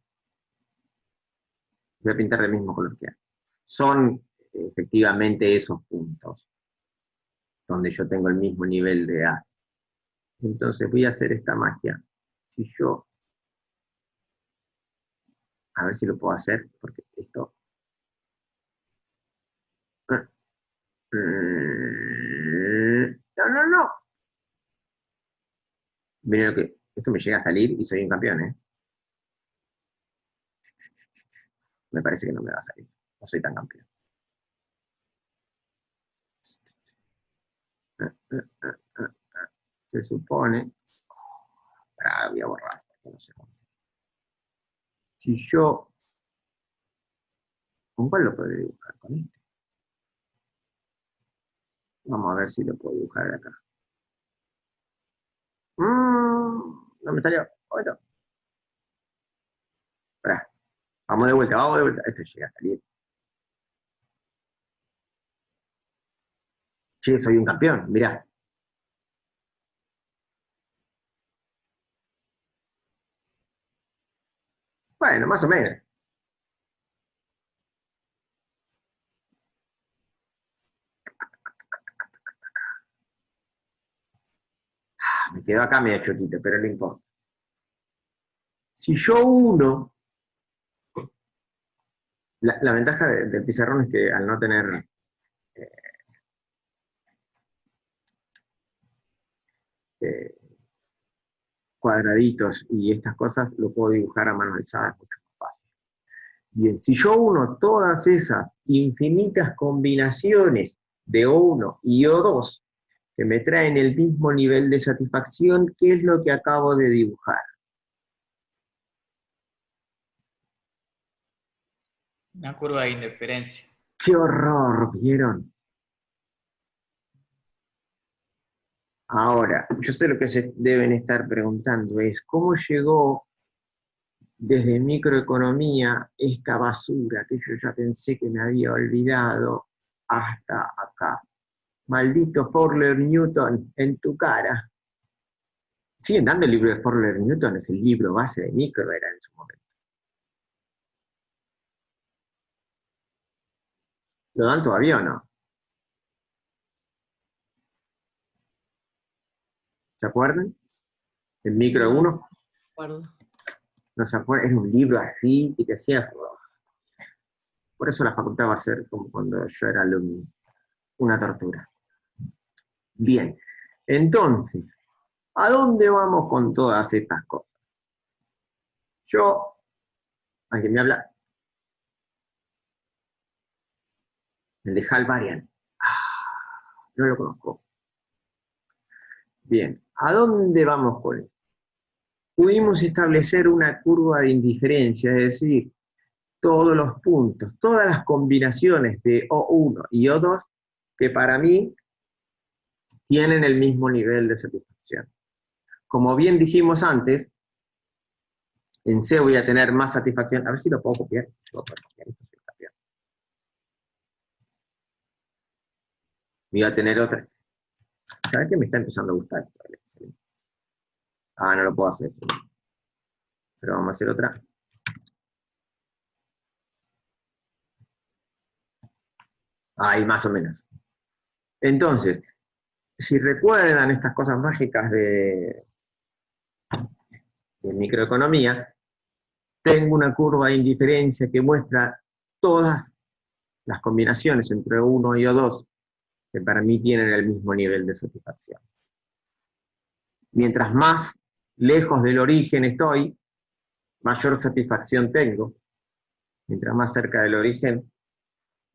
Speaker 1: voy a pintar del mismo color que A. Son efectivamente esos puntos donde yo tengo el mismo nivel de A. Entonces voy a hacer esta magia. Si yo, a ver si lo puedo hacer, porque esto... No, no, no. Miren lo que... Esto me llega a salir y soy un campeón, ¿eh? Me parece que no me va a salir. No soy tan campeón. Se supone... voy a borrar, porque no sé cómo hacer. Si yo... ¿Con cuál lo puedo dibujar? Con este. Vamos a ver si lo puedo dibujar de acá. No me salió. Bueno. Esperá. Vamos de vuelta, vamos de vuelta. Esto llega a salir. Che, soy un campeón, mirá. Bueno, más o menos. Me quedó acá medio choquito, pero no importa. Si yo uno, la ventaja del pizarrón es que al no tener eh, cuadraditos y estas cosas, lo puedo dibujar a mano alzada mucho más fácil. Bien, si yo uno todas esas infinitas combinaciones de O1 y O2 que me traen el mismo nivel de satisfacción, ¿qué es lo que acabo de dibujar?
Speaker 5: Una curva de indiferencia.
Speaker 1: ¡Qué horror! ¿Vieron? Ahora, yo sé lo que se deben estar preguntando es, ¿cómo llegó desde microeconomía esta basura que yo ya pensé que me había olvidado hasta acá? Maldito Forler-Newton en tu cara. Siguen dando el libro de Forler-Newton, es el libro base de micro, era en su momento. ¿Lo dan todavía o no? ¿Se acuerdan? El micro
Speaker 3: No,
Speaker 1: 1,
Speaker 3: acuerdo.
Speaker 1: ¿no se acuerdan? Era un libro así que te hacía... Por eso la facultad va a ser como cuando yo era alumno, una tortura. Bien, entonces, ¿a dónde vamos con todas estas cosas? ¿Alguien me habla? El de Halvarian. No lo conozco. Bien, ¿a dónde vamos con esto? Pudimos establecer una curva de indiferencia, es decir, todos los puntos, todas las combinaciones de O1 y O2 que para mí tienen el mismo nivel de satisfacción. Como bien dijimos antes, en C voy a tener más satisfacción. A ver si lo puedo copiar. Voy a tener otra. ¿Sabes qué me está empezando a gustar? No lo puedo hacer. Pero vamos a hacer otra. Ahí más o menos. Entonces, si recuerdan estas cosas mágicas de microeconomía, tengo una curva de indiferencia que muestra todas las combinaciones entre O1 y O2 que para mí tienen el mismo nivel de satisfacción. Mientras más lejos del origen estoy, mayor satisfacción tengo. Mientras más cerca del origen,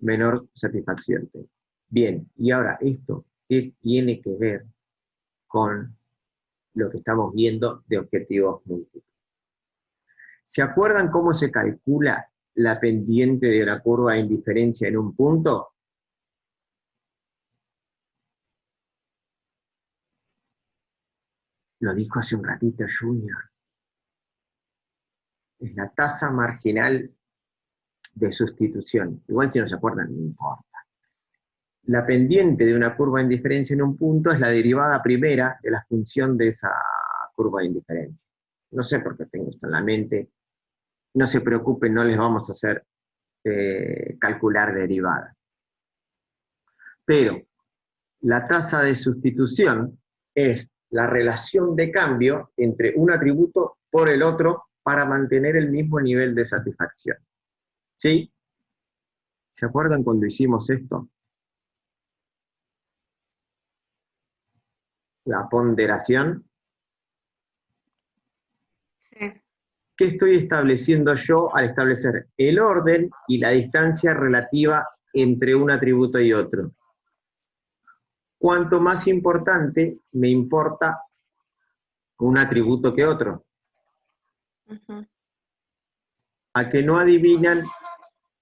Speaker 1: menor satisfacción tengo. Bien, y ahora esto, ¿qué tiene que ver con lo que estamos viendo de objetivos múltiples? ¿Se acuerdan cómo se calcula la pendiente de la curva de indiferencia en un punto? Lo dijo hace un ratito Junior. Es la tasa marginal de sustitución. Igual si no se acuerdan, no importa. La pendiente de una curva de indiferencia en un punto es la derivada primera de la función de esa curva de indiferencia. No sé por qué tengo esto en la mente. No se preocupen, no les vamos a hacer calcular derivadas. Pero la tasa de sustitución es la relación de cambio entre un atributo por el otro para mantener el mismo nivel de satisfacción. ¿Sí? ¿Se acuerdan cuando hicimos esto? La ponderación.
Speaker 2: Sí.
Speaker 1: ¿Qué estoy estableciendo yo al establecer el orden y la distancia relativa entre un atributo y otro? Cuanto más importante me importa un atributo que otro.
Speaker 2: Ujú.
Speaker 1: A que no adivinan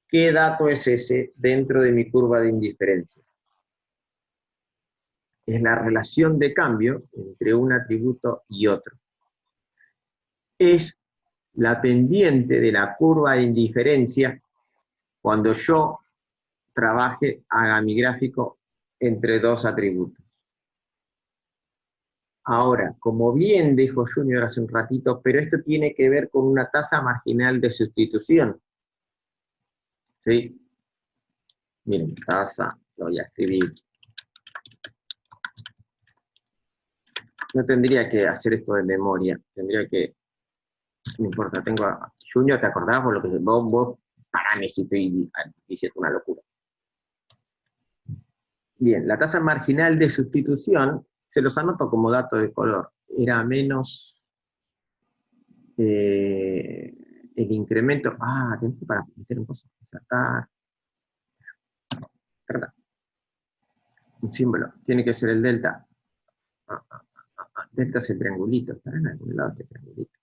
Speaker 1: qué dato es ese dentro de mi curva de indiferencia. Es la relación de cambio entre un atributo y otro. Es la pendiente de la curva de indiferencia cuando yo haga mi gráfico entre dos atributos. Ahora, como bien dijo Junior hace un ratito, pero esto tiene que ver con una tasa marginal de sustitución. ¿Sí? Miren, tasa, lo voy a escribir. No tendría que hacer esto de memoria, tendría que, no importa, tengo a Junior, ¿te acordás por lo que vos parame si estoy diciendo una locura? Bien, la tasa marginal de sustitución, se los anoto como dato de color, era menos el incremento, tenés que para meter un coso, insertar, ¿verdad? Un símbolo, tiene que ser el delta. Delta es el triangulito, ¿está en algún lado este triangulito?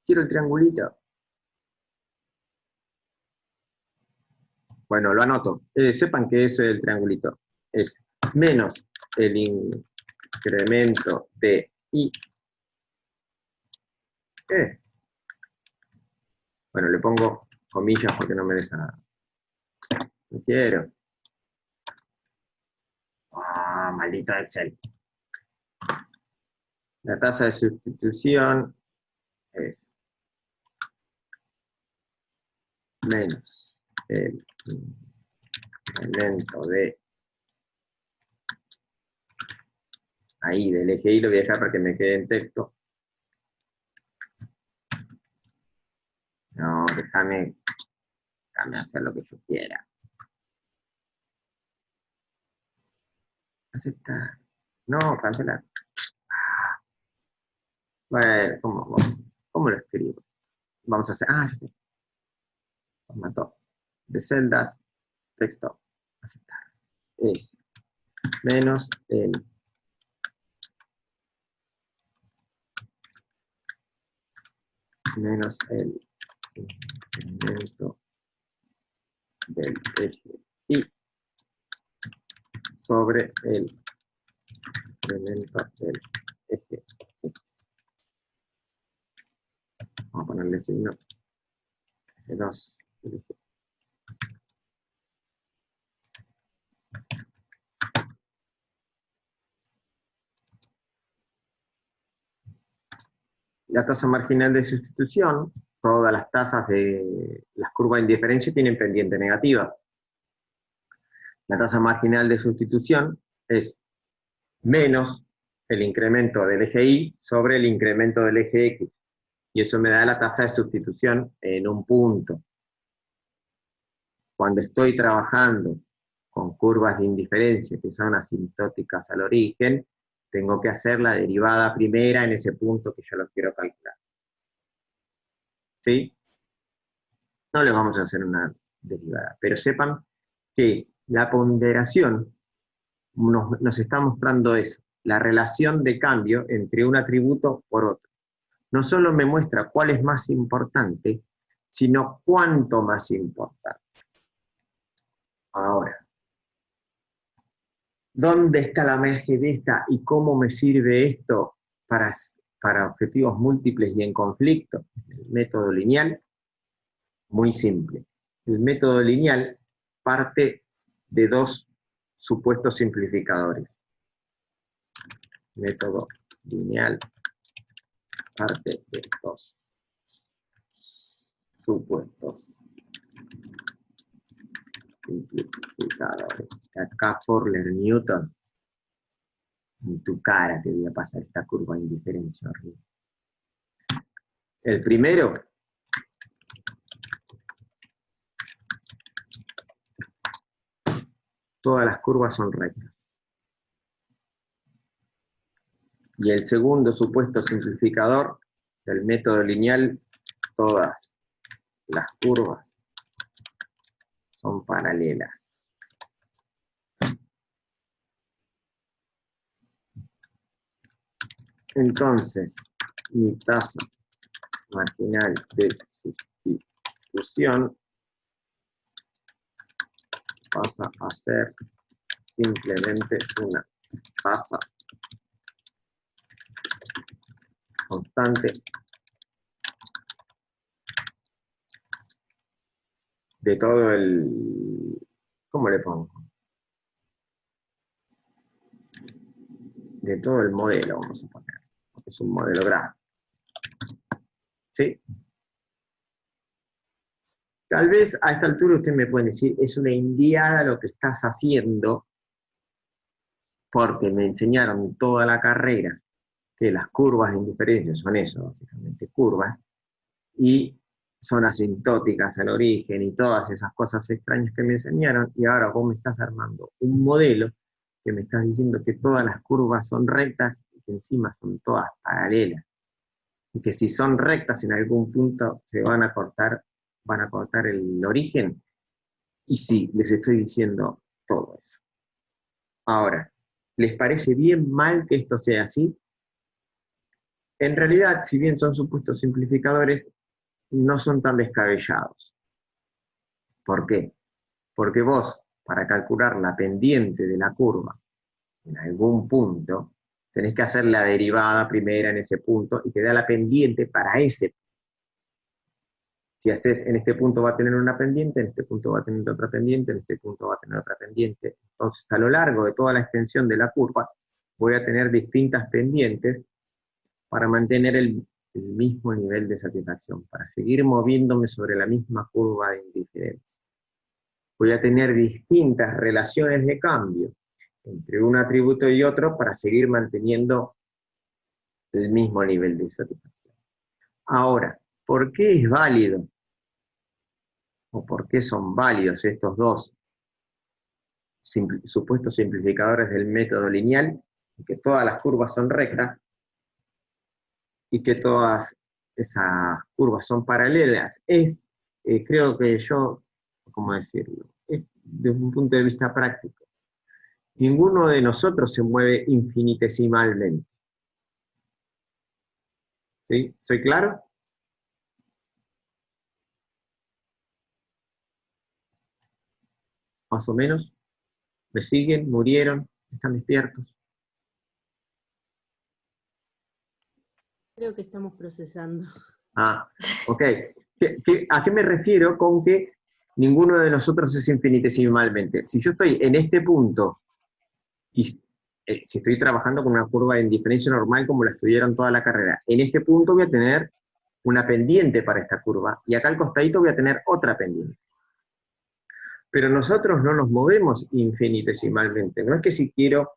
Speaker 1: Quiero el triangulito. Bueno, lo anoto. Sepan que es el triangulito. Es menos el incremento de I. Bueno, le pongo comillas porque no me deja. No quiero. Maldito Excel. La tasa de sustitución es menos el incremento de ahí del eje Y lo voy a dejar para que me quede en texto. No, déjame hacer lo que yo quiera. Aceptar. No, cancelar. Bueno, ¿cómo lo escribo? Vamos a hacer, ya sé. Formato de celdas, texto, aceptar. Es menos el incremento del eje Y sobre el incremento del eje X. Vamos a ponerle signo eje 2. La tasa marginal de sustitución, todas las tasas de las curvas de indiferencia tienen pendiente negativa. La tasa marginal de sustitución es menos el incremento del eje Y sobre el incremento del eje X. Y eso me da la tasa de sustitución en un punto. Cuando estoy trabajando con curvas de indiferencia que son asintóticas al origen, tengo que hacer la derivada primera en ese punto que yo lo quiero calcular. ¿Sí? No le vamos a hacer una derivada, pero sepan que la ponderación nos está mostrando eso, la relación de cambio entre un atributo por otro. No solo me muestra cuál es más importante, sino cuánto más importante. Ahora, ¿dónde está la magia de esta y cómo me sirve esto para objetivos múltiples y en conflicto? El método lineal, muy simple. El método lineal parte de dos supuestos simplificadores. Método lineal parte de dos supuestos simplificadores. Acá Forler-Newton, en tu cara te voy a pasar esta curva de indiferencia horrible. El primero, todas las curvas son rectas. Y el segundo supuesto simplificador del método lineal, todas las curvas son paralelas. Entonces, mi tasa marginal de sustitución pasa a ser simplemente una tasa constante de todo el... ¿Cómo le pongo? De todo el modelo, vamos a poner. Porque es un modelo gráfico. ¿Sí? Tal vez a esta altura usted me puede decir, es una indiada lo que estás haciendo, porque me enseñaron toda la carrera que las curvas de indiferencia son eso, básicamente curvas, y son asintóticas al origen y todas esas cosas extrañas que me enseñaron, y ahora vos me estás armando un modelo que me estás diciendo que todas las curvas son rectas y que encima son todas paralelas, y que si son rectas en algún punto se van a cortar el origen, y sí, les estoy diciendo todo eso. Ahora, ¿les parece bien mal que esto sea así? En realidad, si bien son supuestos simplificadores, no son tan descabellados. ¿Por qué? Porque vos, para calcular la pendiente de la curva en algún punto, tenés que hacer la derivada primera en ese punto y te da la pendiente para ese punto. Si haces en este punto va a tener una pendiente, en este punto va a tener otra pendiente, en este punto va a tener otra pendiente. Entonces, a lo largo de toda la extensión de la curva, voy a tener distintas pendientes para mantener el mismo nivel de satisfacción, para seguir moviéndome sobre la misma curva de indiferencia. Voy a tener distintas relaciones de cambio entre un atributo y otro para seguir manteniendo el mismo nivel de satisfacción. Ahora, ¿por qué es válido? ¿O por qué son válidos estos dos supuestos simplificadores del método lineal? Que todas las curvas son rectas y que todas esas curvas son paralelas. Creo que yo, ¿cómo decirlo? Es desde un punto de vista práctico. Ninguno de nosotros se mueve infinitesimalmente. ¿Sí? ¿Soy claro? Más o menos. ¿Me siguen? ¿Murieron? ¿Están despiertos?
Speaker 3: Creo que estamos procesando.
Speaker 1: Ah, ok. ¿A qué me refiero con que ninguno de nosotros es infinitesimalmente? Si yo estoy en este punto, y si estoy trabajando con una curva en diferencia normal como la estudiaron toda la carrera, en este punto voy a tener una pendiente para esta curva, y acá al costadito voy a tener otra pendiente. Pero nosotros no nos movemos infinitesimalmente. No es que si quiero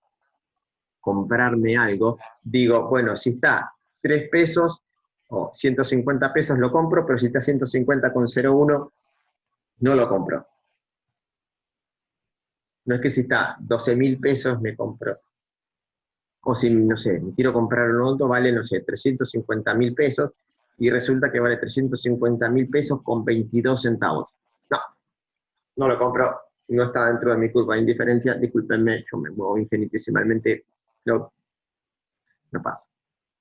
Speaker 1: comprarme algo, digo, bueno, si está 3 pesos o 150 pesos lo compro, pero si está 150,01 no lo compro. No es que si está 12.000 pesos me compro. O si, no sé, me quiero comprar un auto, vale, no sé, 350.000 pesos, y resulta que vale 350.000 pesos con 22 centavos. No, no lo compro, no está dentro de mi curva de indiferencia, discúlpenme, yo me muevo infinitesimalmente, no pasa.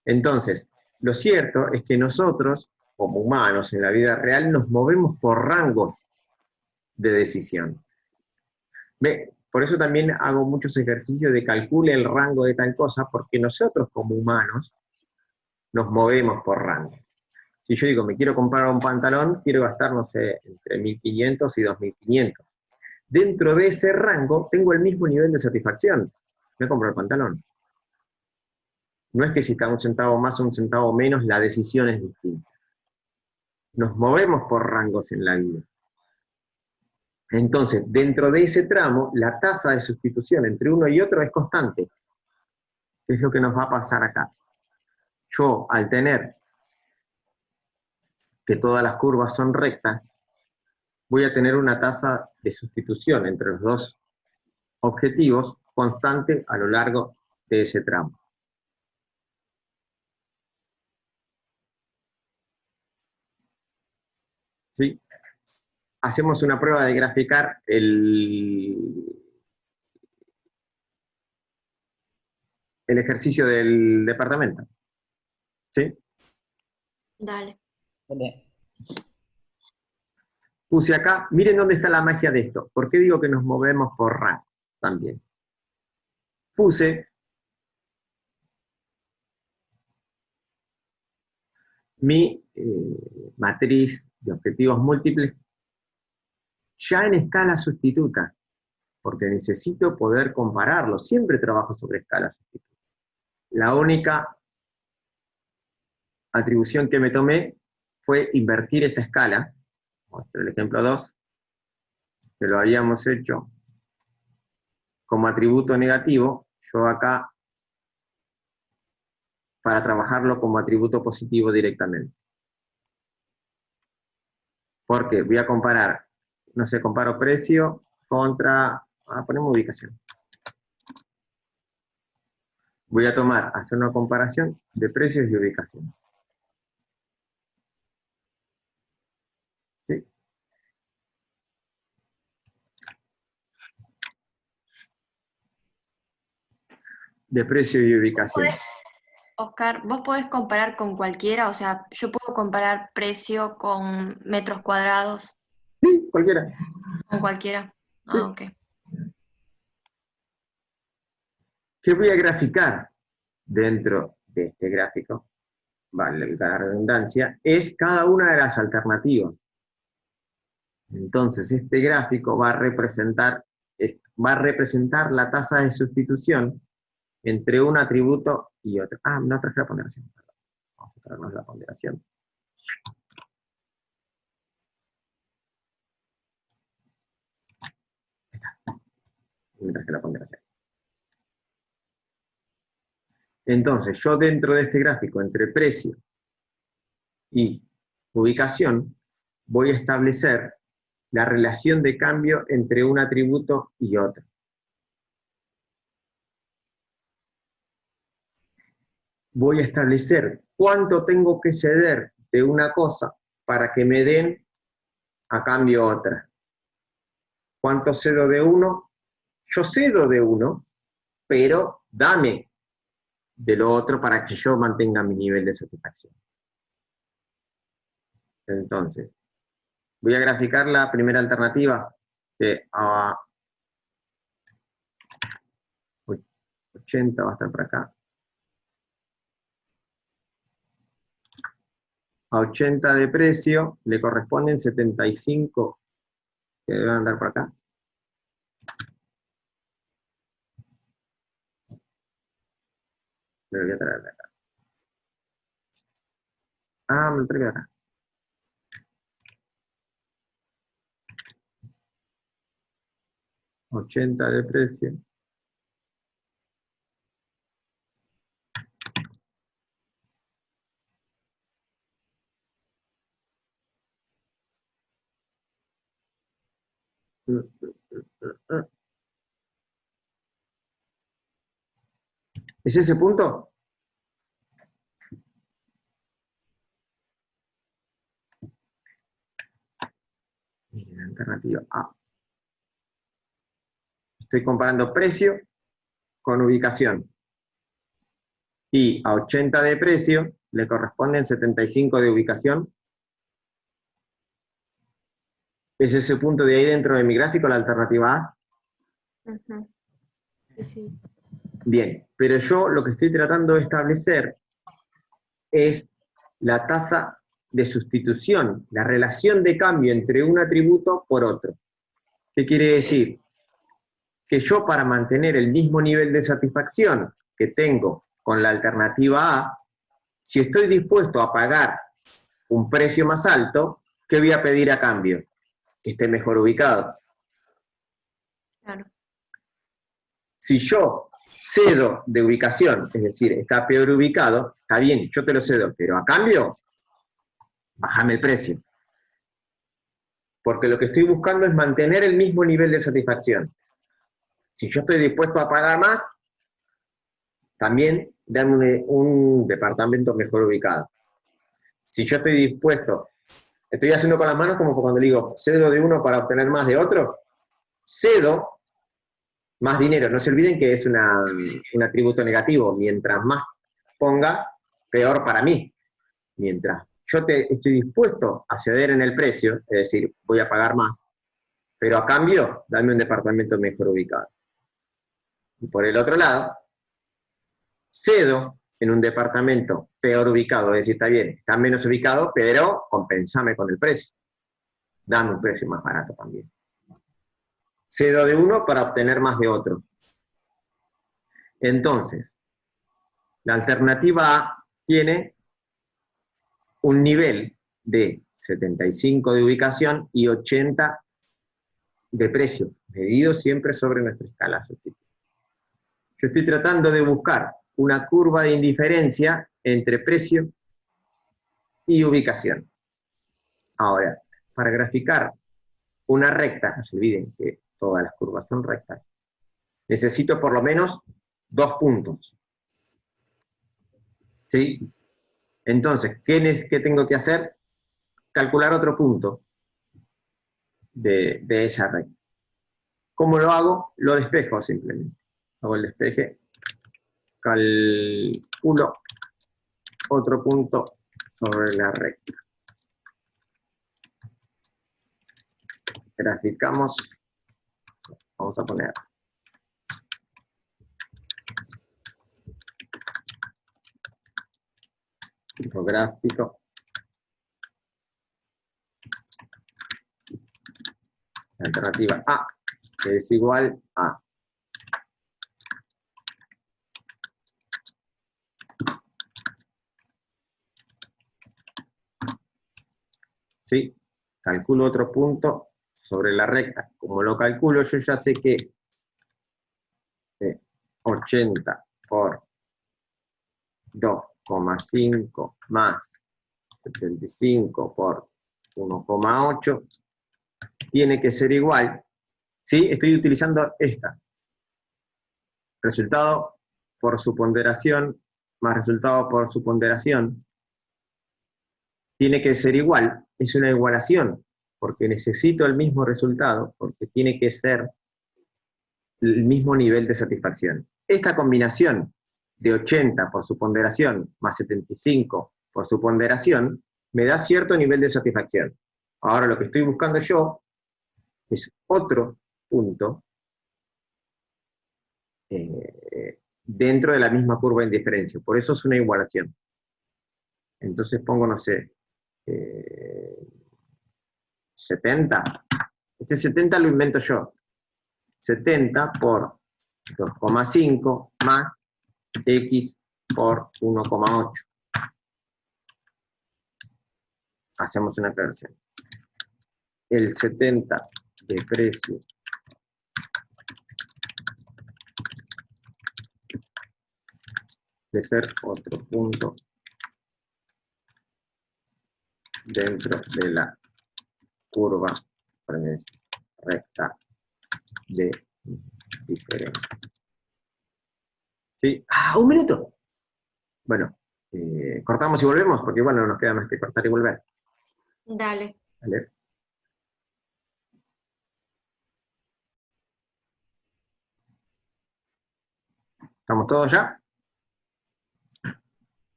Speaker 1: Entonces, lo cierto es que nosotros, como humanos en la vida real, nos movemos por rangos de decisión. Por eso también hago muchos ejercicios de calcule el rango de tal cosa, porque nosotros como humanos nos movemos por rango. Si yo digo, me quiero comprar un pantalón, quiero gastar, no sé, entre 1.500 y 2.500. Dentro de ese rango tengo el mismo nivel de satisfacción. Me compro el pantalón. No es que si está un centavo más o un centavo menos, la decisión es distinta. Nos movemos por rangos en la vida. Entonces, dentro de ese tramo, la tasa de sustitución entre uno y otro es constante. ¿Qué es lo que nos va a pasar acá? Yo, al tener que todas las curvas son rectas, voy a tener una tasa de sustitución entre los dos objetivos constante a lo largo de ese tramo. ¿Sí? Hacemos una prueba de graficar el ejercicio del departamento. ¿Sí?
Speaker 2: Dale.
Speaker 5: Dale.
Speaker 1: Puse acá, miren dónde está la magia de esto. ¿Por qué digo que nos movemos por rango también? Puse mi matriz de objetivos múltiples ya en escala sustituta, porque necesito poder compararlo. Siempre trabajo sobre escala sustituta. La única atribución que me tomé fue invertir esta escala. Muestro el ejemplo 2, que lo habíamos hecho como atributo negativo. Yo acá, para trabajarlo como atributo positivo directamente. Porque voy a comparar, no sé, comparo precio contra, ponemos ubicación. Voy a hacer una comparación de precios y ubicación. ¿Sí? De precio y ubicación.
Speaker 2: Oscar, ¿vos podés comparar con cualquiera? O sea, yo puedo comparar precio con metros cuadrados,
Speaker 1: Sí, cualquiera.
Speaker 2: con cualquiera.
Speaker 1: Sí.
Speaker 2: Ah, ok.
Speaker 1: ¿Qué voy a graficar dentro de este gráfico? Vale, la redundancia, es cada una de las alternativas. Entonces, este gráfico va a representar la tasa de sustitución entre un atributo y otro. No traje la ponderación. Vamos a traernos la ponderación. Me traje la ponderación. Entonces, yo dentro de este gráfico, entre precio y ubicación, voy a establecer la relación de cambio entre un atributo y otro. Voy a establecer cuánto tengo que ceder de una cosa para que me den a cambio otra. ¿Cuánto cedo de uno? Yo cedo de uno, pero dame de lo otro para que yo mantenga mi nivel de satisfacción. Entonces, voy a graficar la primera alternativa de a 80 va a estar por acá. A 80 de precio le corresponden 75 que deben andar por acá. Me lo voy a traer de acá. Ah, me lo traigo de acá. $80 de precio. ¿Es ese punto? Miren, alternativa A. Estoy comparando precio con ubicación. Y a 80 de precio le corresponden 75 de ubicación. ¿Es ese punto de ahí dentro de mi gráfico, la alternativa A?
Speaker 2: Ujú.
Speaker 3: Sí, sí.
Speaker 1: Bien, pero yo lo que estoy tratando de establecer es la tasa de sustitución, la relación de cambio entre un atributo por otro. ¿Qué quiere decir? Que yo para mantener el mismo nivel de satisfacción que tengo con la alternativa A, si estoy dispuesto a pagar un precio más alto, ¿qué voy a pedir a cambio? Que esté mejor ubicado.
Speaker 2: Claro.
Speaker 1: Si yo cedo de ubicación, es decir, está peor ubicado, está bien, yo te lo cedo, pero a cambio, bájame el precio. Porque lo que estoy buscando es mantener el mismo nivel de satisfacción. Si yo estoy dispuesto a pagar más, también dame un departamento mejor ubicado. Si yo estoy dispuesto, estoy haciendo con las manos como cuando le digo, cedo de uno para obtener más de otro, cedo más dinero. No se olviden que es un atributo negativo. Mientras más ponga, peor para mí. Mientras yo estoy dispuesto a ceder en el precio, es decir, voy a pagar más, pero a cambio, dame un departamento mejor ubicado. Y por el otro lado, cedo en un departamento peor ubicado, es decir, está bien, está menos ubicado, pero compensame con el precio. Dame un precio más barato también. Cedo de uno para obtener más de otro. Entonces, la alternativa A tiene un nivel de 75 de ubicación y 80 de precio, medido siempre sobre nuestra escala. Yo estoy tratando de buscar una curva de indiferencia entre precio y ubicación. Ahora, para graficar una recta, no se olviden que todas las curvas son rectas, necesito por lo menos 2 puntos. ¿Sí? Entonces, ¿qué tengo que hacer? Calcular otro punto de esa recta. ¿Cómo lo hago? Lo despejo simplemente. Hago el despeje, calculo otro punto sobre la recta. Graficamos, vamos a poner gráfico. La alternativa A, que es igual a ¿sí? Calculo otro punto sobre la recta. Como lo calculo, yo ya sé que 80 por 2,5 más 75 por 1,8 tiene que ser igual, ¿sí? Estoy utilizando esta. Resultado por su ponderación más resultado por su ponderación tiene que ser igual, es una igualación, porque necesito el mismo resultado, porque tiene que ser el mismo nivel de satisfacción. Esta combinación de 80 por su ponderación más 75 por su ponderación me da cierto nivel de satisfacción. Ahora lo que estoy buscando yo es otro punto dentro de la misma curva de indiferencia. Por eso es una igualación. Entonces pongo, no sé, 70. Este 70 lo invento yo. 70 por 2,5 más x por 1,8. Hacemos una aclaración. El 70 de precio de ser otro punto dentro de la curva recta de diferencia. ¿Sí? ¡Ah, un minuto! Bueno, cortamos y volvemos, porque igual no nos queda más que cortar y volver.
Speaker 2: Dale.
Speaker 1: ¿Vale? ¿Estamos todos ya?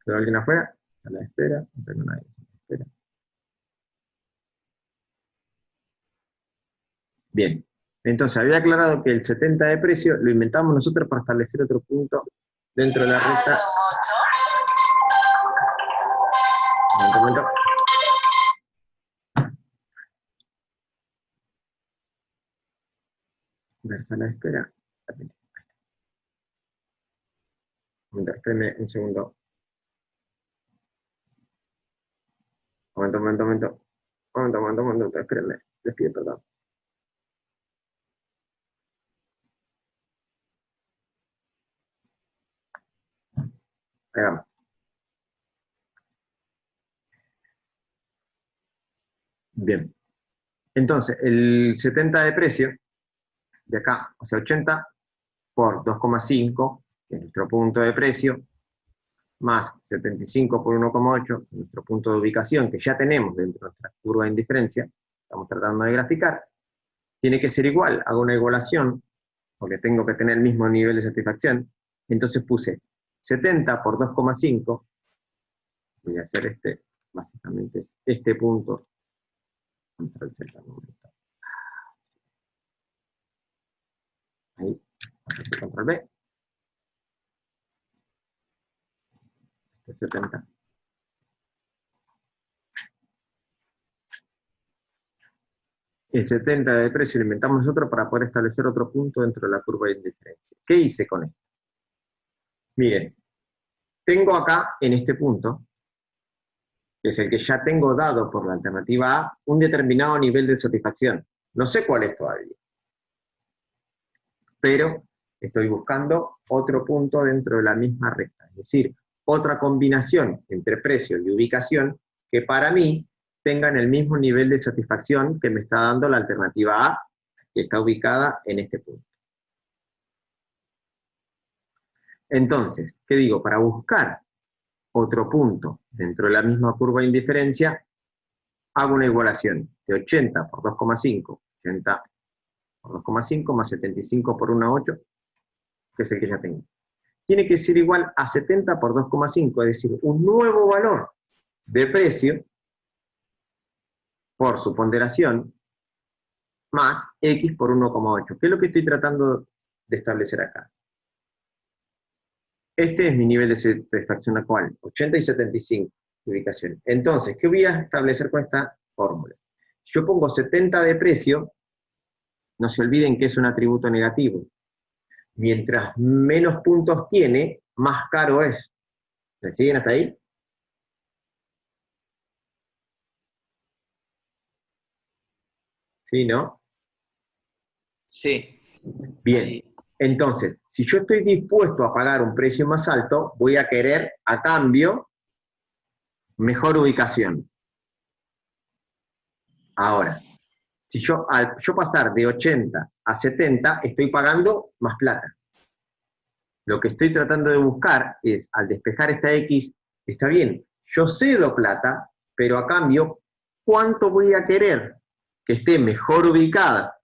Speaker 1: ¿Quedó alguien afuera? A la espera, no tengo nadie. Espera. Bien. Entonces, había aclarado que el 70 de precio lo inventamos nosotros para establecer otro punto dentro de la recta. Un momento. Versa la espera. Espérenme un segundo. Momento. Espérenme. Les pido perdón. Ahí vamos. Bien. Entonces, el 70 de precio, de acá, o sea, 80 por 2,5, que es nuestro punto de precio, más 75 por 1,8, nuestro punto de ubicación, que ya tenemos dentro de nuestra curva de indiferencia, estamos tratando de graficar, tiene que ser igual, hago una igualación, porque tengo que tener el mismo nivel de satisfacción, entonces puse 70 por 2,5, voy a hacer básicamente es este punto, control Z, ahí, control B, 70. El 70 de precio lo inventamos nosotros para poder establecer otro punto dentro de la curva de indiferencia. ¿Qué hice con esto? Miren, tengo acá, en este punto, que es el que ya tengo dado por la alternativa A, un determinado nivel de satisfacción. No sé cuál es todavía. Pero estoy buscando otro punto dentro de la misma recta. Es decir, otra combinación entre precio y ubicación que para mí tengan el mismo nivel de satisfacción que me está dando la alternativa A, que está ubicada en este punto. Entonces, ¿qué digo? Para buscar otro punto dentro de la misma curva de indiferencia, hago una igualación de 80 por 2,5, 80 por 2,5 más 75 por 1,8, que es el que ya tengo. Tiene que ser igual a 70 por 2,5, es decir, un nuevo valor de precio por su ponderación más x por 1,8. ¿Qué es lo que estoy tratando de establecer acá? Este es mi nivel de satisfacción actual, 80 y 75 de ubicación. Entonces, ¿qué voy a establecer con esta fórmula? Yo pongo 70 de precio, no se olviden que es un atributo negativo. Mientras menos puntos tiene, más caro es. ¿Me siguen hasta ahí? ¿Sí, no?
Speaker 5: Sí.
Speaker 1: Bien.
Speaker 5: Ahí.
Speaker 1: Entonces, si yo estoy dispuesto a pagar un precio más alto, voy a querer, a cambio, mejor ubicación. Ahora, si yo, al yo pasar de 80 a 70, estoy pagando más plata. Lo que estoy tratando de buscar es, al despejar esta X, está bien, yo cedo plata, pero a cambio, ¿cuánto voy a querer que esté mejor ubicada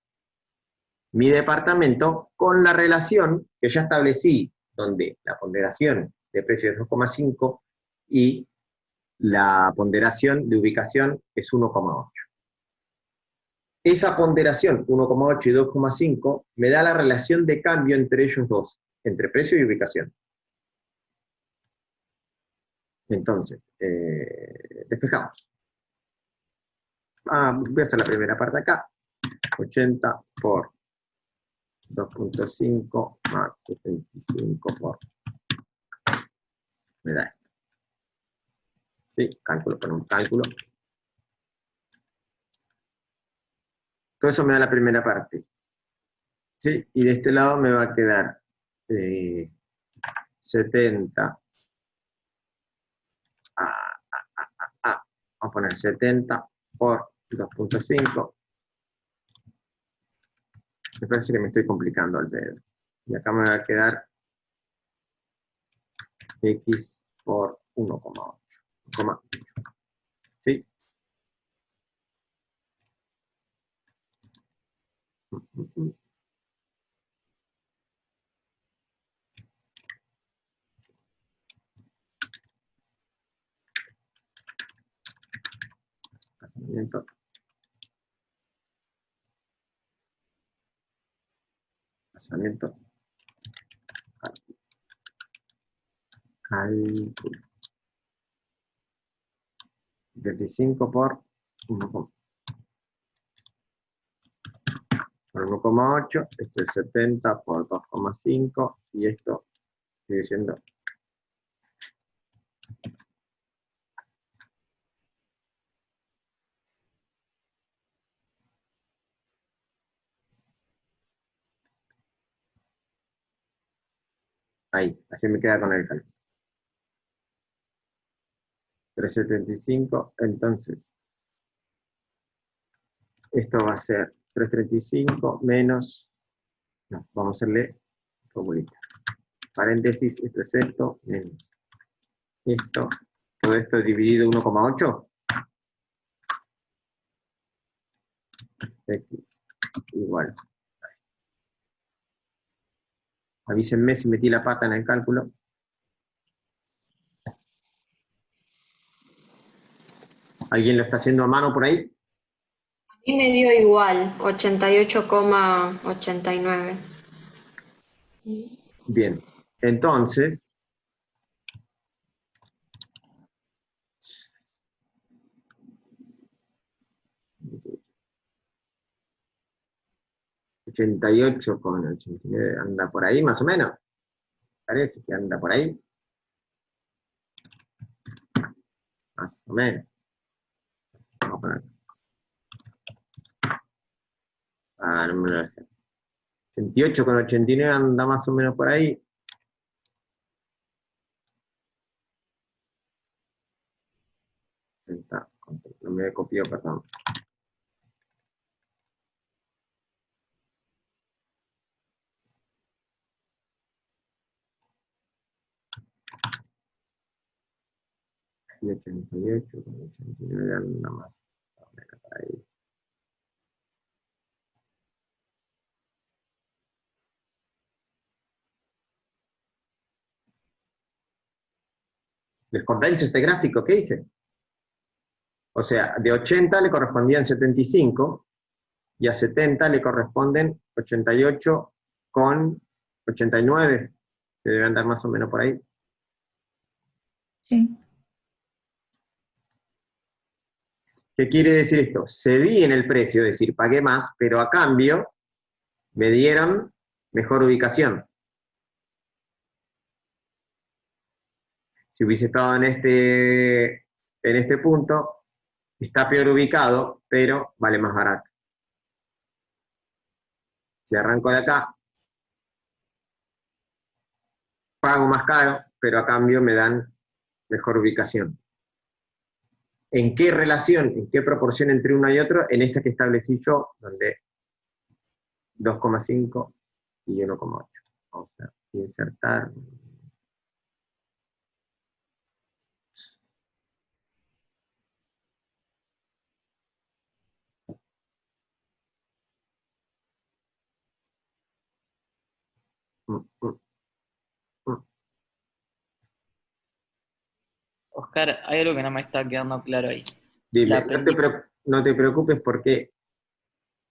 Speaker 1: mi departamento con la relación que ya establecí, donde la ponderación de precio es 2,5 y la ponderación de ubicación es 1,8? Esa ponderación, 1,8 y 2,5, me da la relación de cambio entre ellos dos, entre precio y ubicación. Entonces, despejamos. Voy a hacer la primera parte acá. 80 por 2,5 más 75 por... me da esto. ¿Sí? Cálculo con un cálculo. Todo eso me da la primera parte. ¿Sí? Y de este lado me va a quedar 70. Vamos a poner 70 por 2,5. Me parece que me estoy complicando el dedo. Y acá me va a quedar X por 1,8. ¿Sí? Razonamiento. Razonamiento. Cálculo. 25 por 1,8, esto es 70 por 2,5, y esto sigue siendo ahí, así me queda con el cálculo. 375, entonces, esto va a ser 335 menos, no, vamos a hacerle formulita. Paréntesis, esto es esto, menos esto, todo esto dividido 1,8. X igual. Avísenme si metí la pata en el cálculo. ¿Alguien lo está haciendo a mano por ahí?
Speaker 2: A mí me dio igual, 88,89.
Speaker 1: Bien, entonces, $88,89 anda por ahí, más o menos. Parece que anda por ahí. Más o menos. Vamos a poner. No me lo dejé. 88,89 anda más o menos por ahí. Está, no me copió, perdón. Y 88,89 anda más o menos por ahí. ¿Les convence este gráfico que hice? O sea, de 80 le correspondían 75, y a 70 le corresponden 88,89, que debe andar más o menos por ahí.
Speaker 6: Sí.
Speaker 1: ¿Qué quiere decir esto? Cedí en el precio, es decir, pagué más, pero a cambio me dieron mejor ubicación. Si hubiese estado en este punto, está peor ubicado, pero vale más barato. Si arranco de acá, pago más caro, pero a cambio me dan mejor ubicación. ¿En qué relación, en qué proporción entre uno y otro? En esta que establecí yo, donde 2,5 y 1,8. Vamos a insertar.
Speaker 5: Oscar, hay algo que no me está quedando claro ahí.
Speaker 1: Dime,
Speaker 5: La pendiente,
Speaker 1: no te preocupes porque,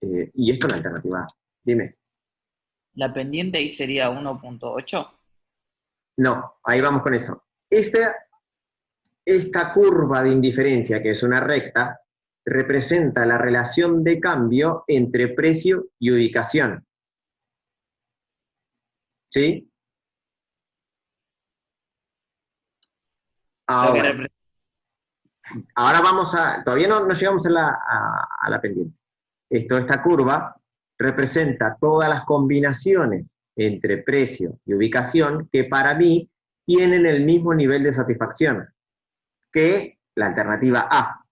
Speaker 1: y esto es una alternativa A. Dime.
Speaker 5: la pendiente ahí sería 1.8.
Speaker 1: No, ahí vamos con eso. Esta curva de indiferencia, que es una recta, representa la relación de cambio entre precio y ubicación. ¿Sí? Ahora vamos a, todavía no llegamos a la pendiente. Esta curva representa todas las combinaciones entre precio y ubicación que para mí tienen el mismo nivel de satisfacción que la alternativa A.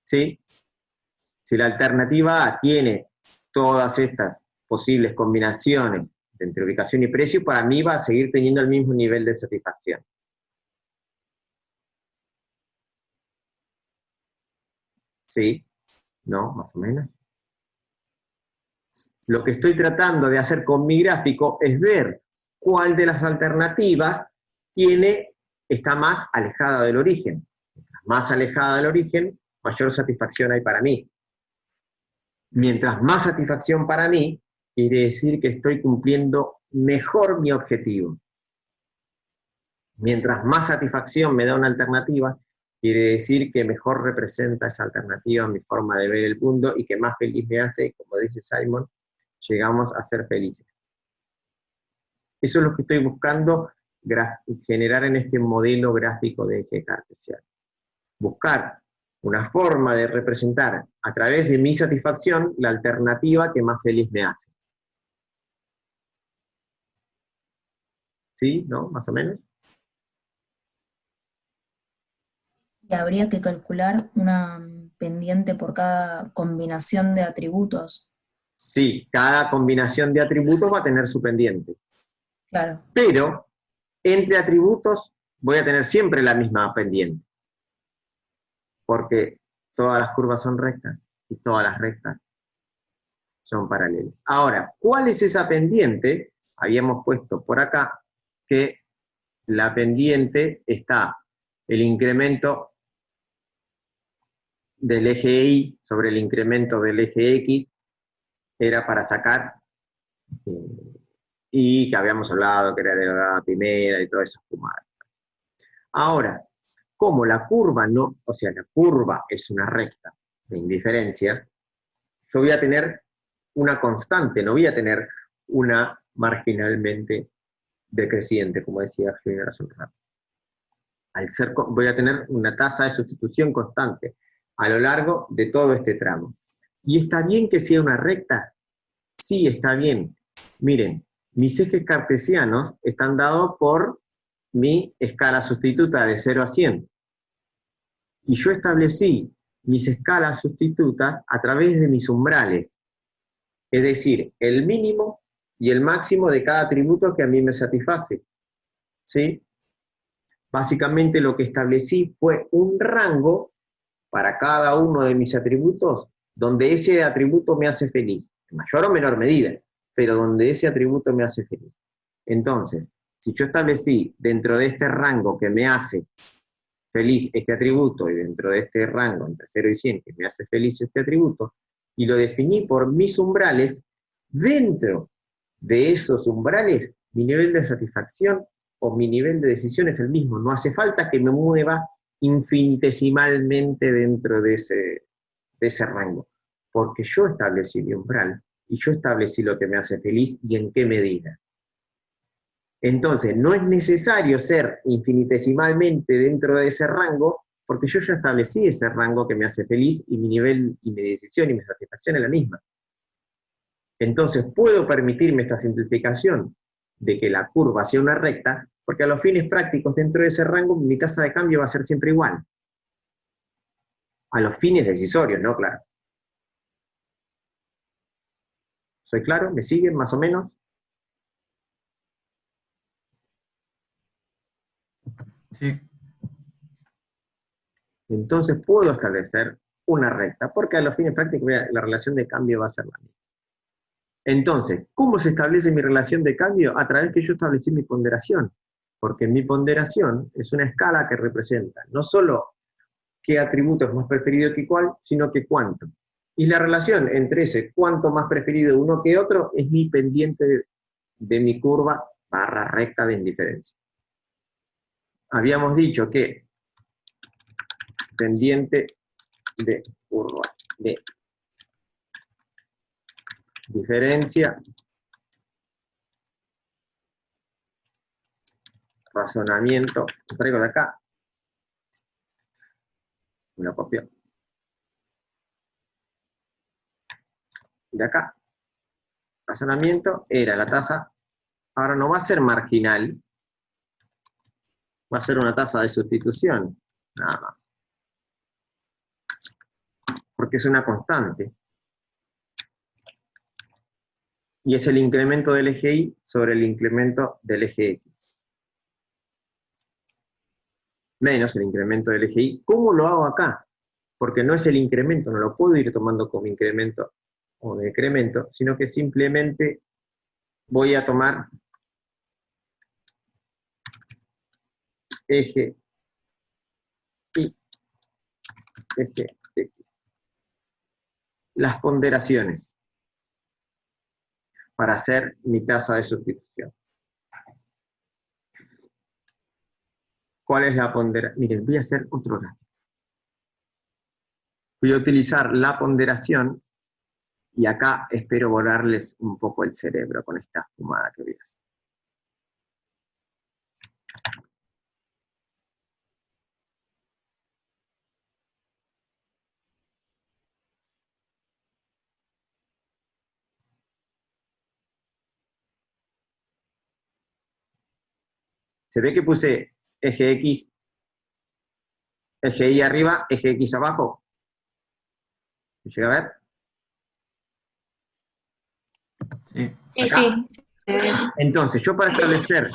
Speaker 1: ¿Sí? Si la alternativa A tiene todas estas posibles combinaciones entre ubicación y precio, para mí va a seguir teniendo el mismo nivel de satisfacción. ¿Sí? ¿No? Más o menos. Lo que estoy tratando de hacer con mi gráfico es ver cuál de las alternativas está más alejada del origen. Mientras más alejada del origen, mayor satisfacción hay para mí. Mientras más satisfacción para mí, quiere decir que estoy cumpliendo mejor mi objetivo. Mientras más satisfacción me da una alternativa, quiere decir que mejor representa esa alternativa mi forma de ver el mundo y que más feliz me hace, como dice Simon, llegamos a ser felices. Eso es lo que estoy buscando generar en este modelo gráfico de eje cartesiano. Buscar una forma de representar a través de mi satisfacción la alternativa que más feliz me hace. ¿Sí? ¿No? Más o menos.
Speaker 6: Y habría que calcular una pendiente por cada combinación de atributos.
Speaker 1: Sí, cada combinación de atributos va a tener su pendiente.
Speaker 6: Claro.
Speaker 1: Pero entre atributos voy a tener siempre la misma pendiente. Porque todas las curvas son rectas y todas las rectas son paralelas. Ahora, ¿cuál es esa pendiente? Habíamos puesto por acá que la pendiente está el incremento del eje Y sobre el incremento del eje X, era para sacar, y que habíamos hablado que era de la primera y todas esas fumadas. Ahora, como la curva no, o sea, la curva es una recta de indiferencia, yo voy a tener una constante, no voy a tener una marginalmente decreciente, como decía Junior hace un rato. Voy a tener una tasa de sustitución constante a lo largo de todo este tramo. ¿Y está bien que sea una recta? Sí, está bien. Miren, mis ejes cartesianos están dados por mi escala sustituta de 0 a 100. Y yo establecí mis escalas sustitutas a través de mis umbrales. Es decir, el mínimo y el máximo de cada atributo que a mí me satisface. ¿Sí? Básicamente lo que establecí fue un rango para cada uno de mis atributos, donde ese atributo me hace feliz, en mayor o menor medida, pero donde ese atributo me hace feliz. Entonces, si yo establecí dentro de este rango que me hace feliz este atributo, y dentro de este rango, entre 0 y 100, que me hace feliz este atributo, y lo definí por mis umbrales, dentro de esos umbrales, mi nivel de satisfacción o mi nivel de decisión es el mismo. No hace falta que me mueva infinitesimalmente dentro de ese rango, porque yo establecí mi umbral, y yo establecí lo que me hace feliz y en qué medida. Entonces, no es necesario ser infinitesimalmente dentro de ese rango, porque yo ya establecí ese rango que me hace feliz, y mi nivel y mi decisión y mi satisfacción es la misma. Entonces puedo permitirme esta simplificación de que la curva sea una recta, porque a los fines prácticos dentro de ese rango mi tasa de cambio va a ser siempre igual. A los fines decisorios, ¿no? Claro. ¿Soy claro? ¿Me siguen más o menos?
Speaker 7: Sí.
Speaker 1: Entonces puedo establecer una recta, porque a los fines prácticos la relación de cambio va a ser la misma. Entonces, ¿cómo se establece mi relación de cambio? A través que yo establecí mi ponderación, porque mi ponderación es una escala que representa no solo qué atributo es más preferido que cuál, sino que cuánto. Y la relación entre ese cuánto más preferido uno que otro es mi pendiente de mi curva barra recta de indiferencia. Habíamos dicho que pendiente de curva de diferencia, razonamiento, lo traigo de acá, me lo copio, de acá, razonamiento era la tasa, ahora no va a ser marginal, va a ser una tasa de sustitución, nada más, porque es una constante, y es el incremento del eje Y sobre el incremento del eje X. Menos el incremento del eje Y. ¿Cómo lo hago acá? Porque no es el incremento, no lo puedo ir tomando como incremento o decremento, sino que simplemente voy a tomar eje Y, eje X. Las ponderaciones para hacer mi tasa de sustitución. ¿Cuál es la ponderación? Miren, voy a hacer otro gráfico. Voy a utilizar la ponderación y acá espero volarles un poco el cerebro con esta fumada que voy a hacer. ¿Se ve que puse eje X, eje Y arriba, eje X abajo? ¿Se llega a ver?
Speaker 7: Sí.
Speaker 2: Sí,
Speaker 1: Acá.
Speaker 2: sí.
Speaker 1: Entonces, yo para establecer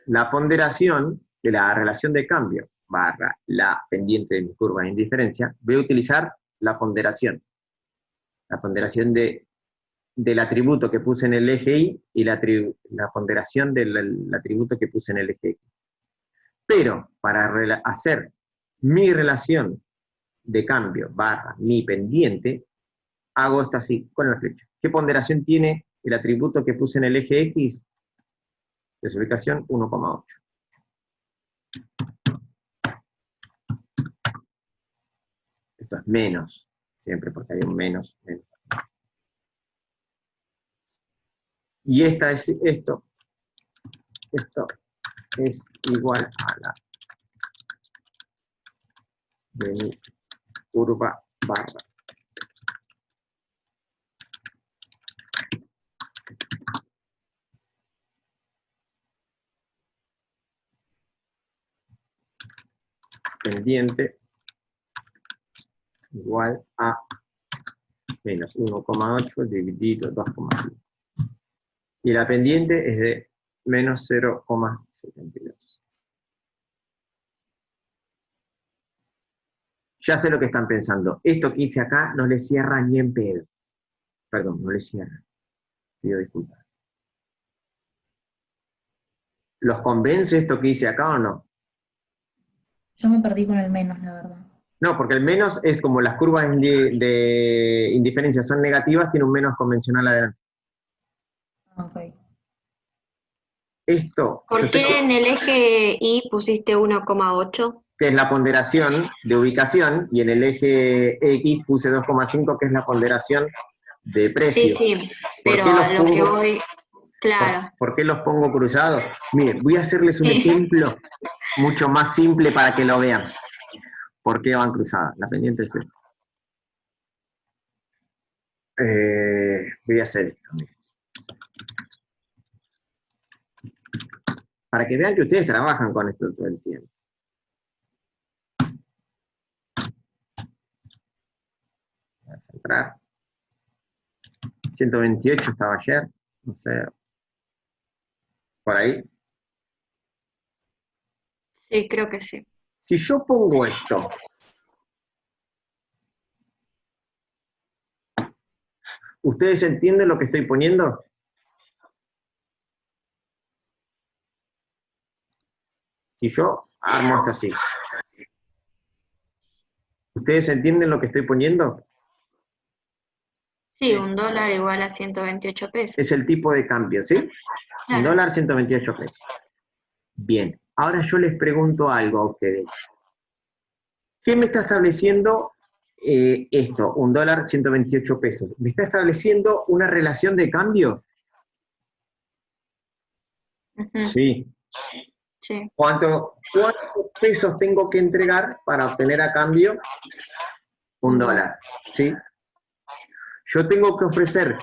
Speaker 1: la ponderación de la relación de cambio barra la pendiente de mi curva de indiferencia, voy a utilizar la ponderación. La ponderación del atributo que puse en el eje Y y la ponderación del atributo que puse en el eje X. Pero para hacer mi relación de cambio barra mi pendiente, hago esto así, con la flecha. ¿Qué ponderación tiene el atributo que puse en el eje X? De su ubicación 1,8. Esto es menos, siempre porque hay un menos. Y esto es igual a la de mi curva barra. Pendiente igual a menos 1,8 dividido 2,5. Y la pendiente es de menos 0,72. Ya sé lo que están pensando. Esto que hice acá no le cierra ni en pedo. Perdón, no le cierra. Pido disculpas. ¿Los convence esto que hice acá o no?
Speaker 6: Yo me perdí con el menos, la verdad.
Speaker 1: No, porque el menos es como las curvas de indiferencia son negativas, tiene un menos convencional adelante.
Speaker 6: Ok.
Speaker 1: Esto, yo
Speaker 2: ¿Por
Speaker 1: sé
Speaker 2: qué en el eje Y pusiste 1,8?
Speaker 1: que es la ponderación de ubicación, y en el eje X puse 2,5, que es la ponderación de precio.
Speaker 2: Sí,
Speaker 1: ¿Por
Speaker 2: pero
Speaker 1: qué los
Speaker 2: a lo que
Speaker 1: pongo?
Speaker 2: voy, claro.
Speaker 1: ¿Por qué los pongo cruzados? Miren, voy a hacerles un ejemplo mucho más simple para que lo vean. ¿Por qué van cruzadas? La pendiente es esta. Voy a hacer esto. Miren. Para que vean que ustedes trabajan con esto todo el tiempo. Voy a centrar. 128 estaba ayer, no sé, por ahí.
Speaker 2: Sí, creo que sí.
Speaker 1: Si yo pongo esto, ¿ustedes entienden lo que estoy poniendo? Si yo armo esto así, ¿ustedes entienden lo que estoy poniendo?
Speaker 2: Sí, $1 igual a 128 pesos.
Speaker 1: Es el tipo de cambio, ¿sí?
Speaker 2: Claro.
Speaker 1: $1, 128 pesos. Bien, ahora yo les pregunto algo a ustedes. ¿Qué me está estableciendo esto? $1, 128 pesos. ¿Me está estableciendo una relación de cambio?
Speaker 2: Ujú,
Speaker 1: Sí.
Speaker 2: sí.
Speaker 1: ¿Cuántos pesos tengo que entregar para obtener a cambio $1? ¿Sí? Yo tengo que ofrecer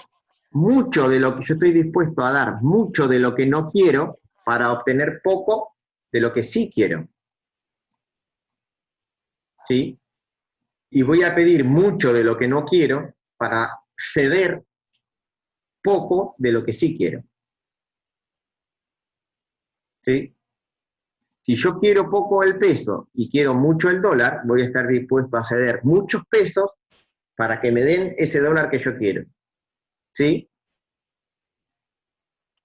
Speaker 1: mucho de lo que yo estoy dispuesto a dar, mucho de lo que no quiero, para obtener poco de lo que sí quiero. ¿Sí? Y voy a pedir mucho de lo que no quiero para ceder poco de lo que sí quiero. ¿Sí? Si yo quiero poco el peso y quiero mucho el dólar, voy a estar dispuesto a ceder muchos pesos para que me den ese dólar que yo quiero. ¿Sí?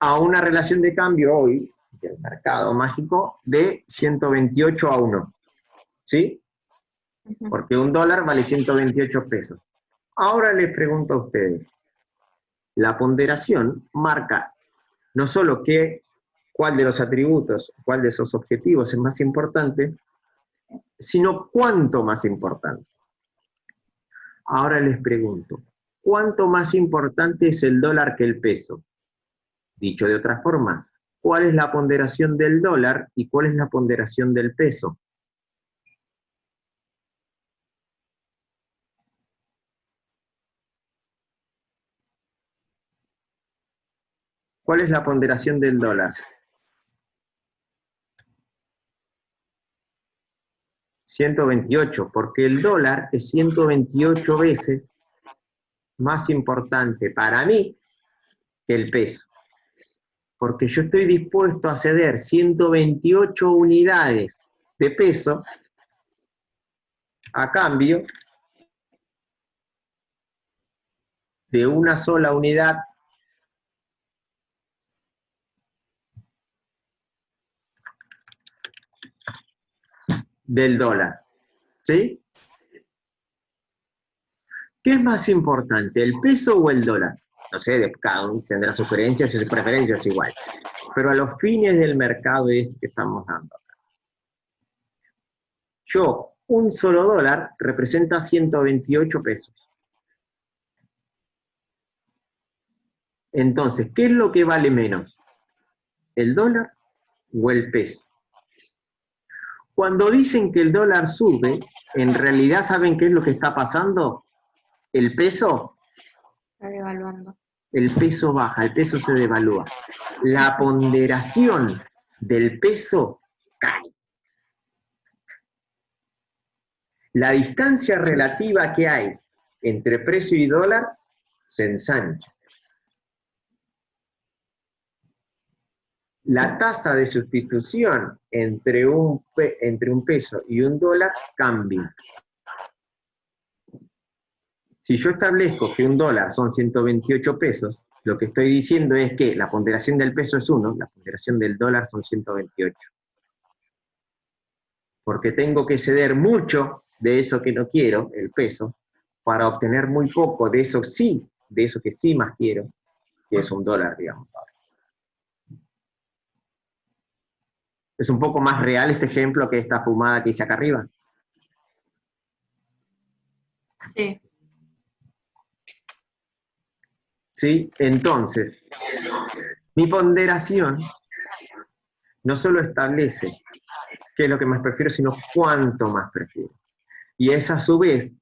Speaker 1: A una relación de cambio hoy, del mercado mágico, de 128-1. ¿Sí?
Speaker 2: Ujú.
Speaker 1: Porque un dólar vale 128 pesos. Ahora les pregunto a ustedes, la ponderación marca no solo cuál de los atributos, cuál de esos objetivos es más importante, sino cuánto más importante. Ahora les pregunto, ¿cuánto más importante es el dólar que el peso? Dicho de otra forma, ¿cuál es la ponderación del dólar y cuál es la ponderación del peso? ¿Cuál es la ponderación del dólar? 128, porque el dólar es 128 veces más importante para mí que el peso. Porque yo estoy dispuesto a ceder 128 unidades de peso a cambio de una sola unidad del dólar. ¿Sí? ¿Qué es más importante, el peso o el dólar? No sé, cada uno tendrá sugerencias y sus preferencias igual. Pero a los fines del mercado es que estamos dando. Yo, un solo dólar representa 128 pesos. Entonces, ¿qué es lo que vale menos? ¿El dólar o el peso? Cuando dicen que el dólar sube, en realidad ¿saben qué es lo que está pasando? El peso
Speaker 2: Está devaluando.
Speaker 1: el peso baja, el peso se devalúa. La ponderación del peso cae. La distancia relativa que hay entre precio y dólar se ensancha. La tasa de sustitución entre un peso y un dólar cambia. Si yo establezco que un dólar son 128 pesos, lo que estoy diciendo es que la ponderación del peso es 1, la ponderación del dólar son 128. Porque tengo que ceder mucho de eso que no quiero, el peso, para obtener muy poco de eso que sí más quiero, que es un dólar, digamos. Es un poco más real este ejemplo que esta fumada que hice acá arriba.
Speaker 2: Sí.
Speaker 1: ¿Sí? Entonces, mi ponderación no solo establece qué es lo que más prefiero, sino cuánto más prefiero. Y es a su vez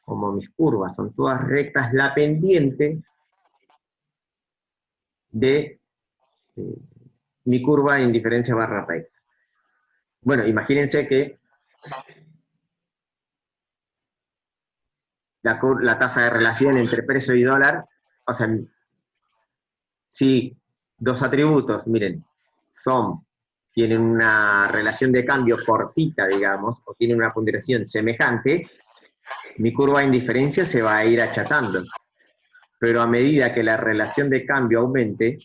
Speaker 1: como mis curvas son todas rectas, la pendiente de mi curva de indiferencia barra recta. Bueno, imagínense que la tasa de relación entre precio y dólar, o sea, si dos atributos, miren, tienen una relación de cambio cortita, digamos, o tienen una ponderación semejante, mi curva de indiferencia se va a ir achatando. Pero a medida que la relación de cambio aumente,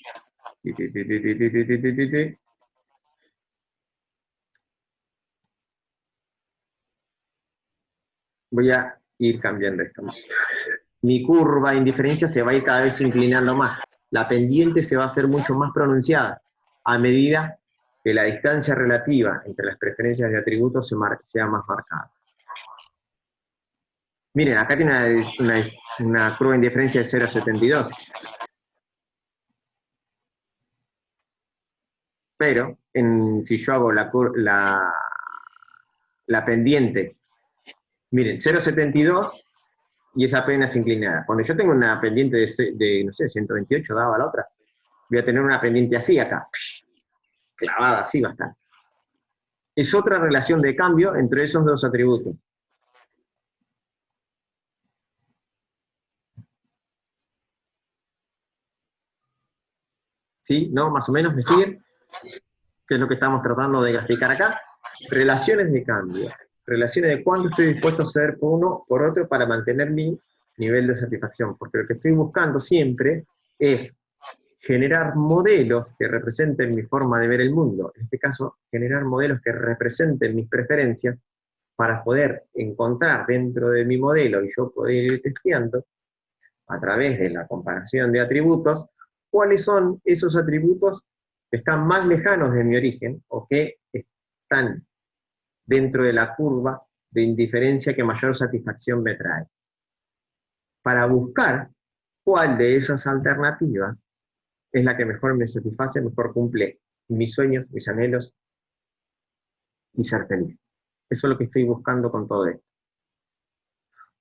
Speaker 1: voy a ir cambiando esto. Mi curva de indiferencia se va a ir cada vez inclinando más. La pendiente se va a hacer mucho más pronunciada a medida que la distancia relativa entre las preferencias de atributos sea más marcada. Miren, acá tiene una curva de indiferencia de 0,72. Pero si yo hago la pendiente, miren, 0,72 y es apenas inclinada. Cuando yo tengo una pendiente de no sé, 128, daba la otra, voy a tener una pendiente así acá, clavada así va a estar. Es otra relación de cambio entre esos dos atributos. ¿Sí? ¿No? Más o menos, ¿me siguen? ¿Qué es lo que estamos tratando de graficar acá? Relaciones de cambio. Relaciones de cuánto estoy dispuesto a hacer por uno, por otro, para mantener mi nivel de satisfacción. Porque lo que estoy buscando siempre es generar modelos que representen mi forma de ver el mundo. En este caso, generar modelos que representen mis preferencias para poder encontrar dentro de mi modelo y yo poder ir testeando a través de la comparación de atributos, cuáles son esos atributos que están más lejanos de mi origen o que están dentro de la curva de indiferencia que mayor satisfacción me trae. Para buscar cuál de esas alternativas es la que mejor me satisface, mejor cumple mis sueños, mis anhelos y ser feliz. Eso es lo que estoy buscando con todo esto.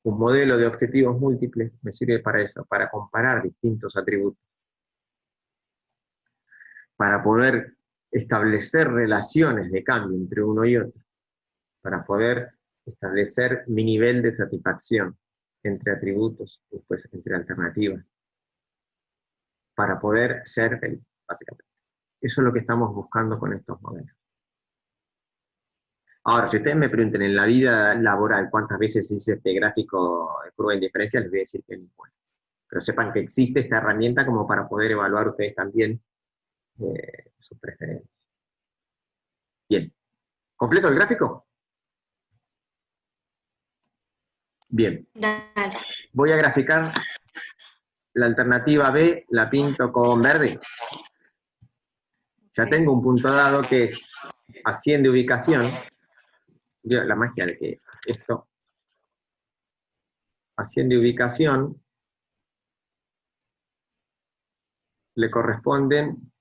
Speaker 1: Un modelo de objetivos múltiples me sirve para eso, para comparar distintos atributos, para poder establecer relaciones de cambio entre uno y otro, para poder establecer mi nivel de satisfacción entre atributos, después entre alternativas, para poder ser feliz, básicamente. Eso es lo que estamos buscando con estos modelos. Ahora, si ustedes me preguntan en la vida laboral cuántas veces hice este gráfico de curva de indiferencia, les voy a decir que ninguna. Pero sepan que existe esta herramienta como para poder evaluar ustedes también sus preferencias. Bien. ¿Completo el gráfico? Bien.
Speaker 2: Dale.
Speaker 1: Voy a graficar la alternativa B, la pinto con verde. Ya tengo un punto dado que es asciende ubicación. La magia de que esto asciende ubicación le corresponden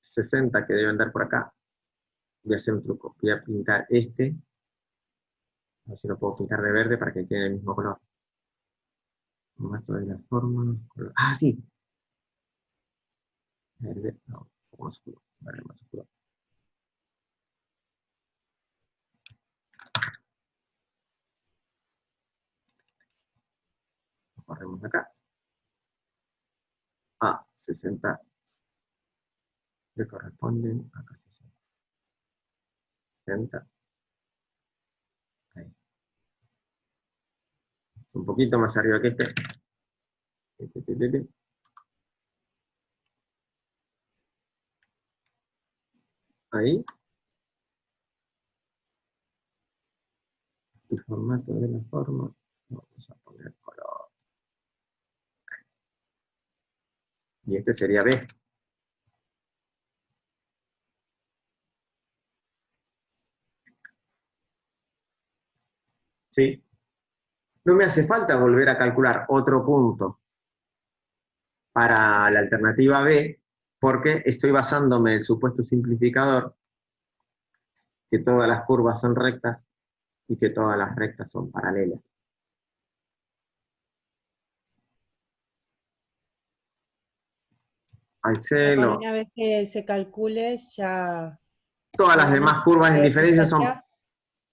Speaker 1: 60 que deben dar por acá. Voy a hacer un truco. Voy a pintar este. A ver si lo puedo pintar de verde para que quede el mismo color. Formato de la forma. Color. Ah, sí. Verde, no, un poco más oscuro. Verde más oscuro. Lo corremos acá. Ah, 60 le corresponden acá 60. Ahí. Un poquito más arriba que este. Ahí. El formato de la forma. Vamos a poner color. Y este sería B. ¿Sí? No me hace falta volver a calcular otro punto para la alternativa B, porque estoy basándome en el supuesto simplificador que todas las curvas son rectas y que todas las rectas son paralelas. al
Speaker 3: Pero con
Speaker 1: celo.
Speaker 3: una vez que se calcule, ya
Speaker 1: Todas las
Speaker 3: solamente
Speaker 1: demás curvas de indiferencia son,
Speaker 3: fijaría.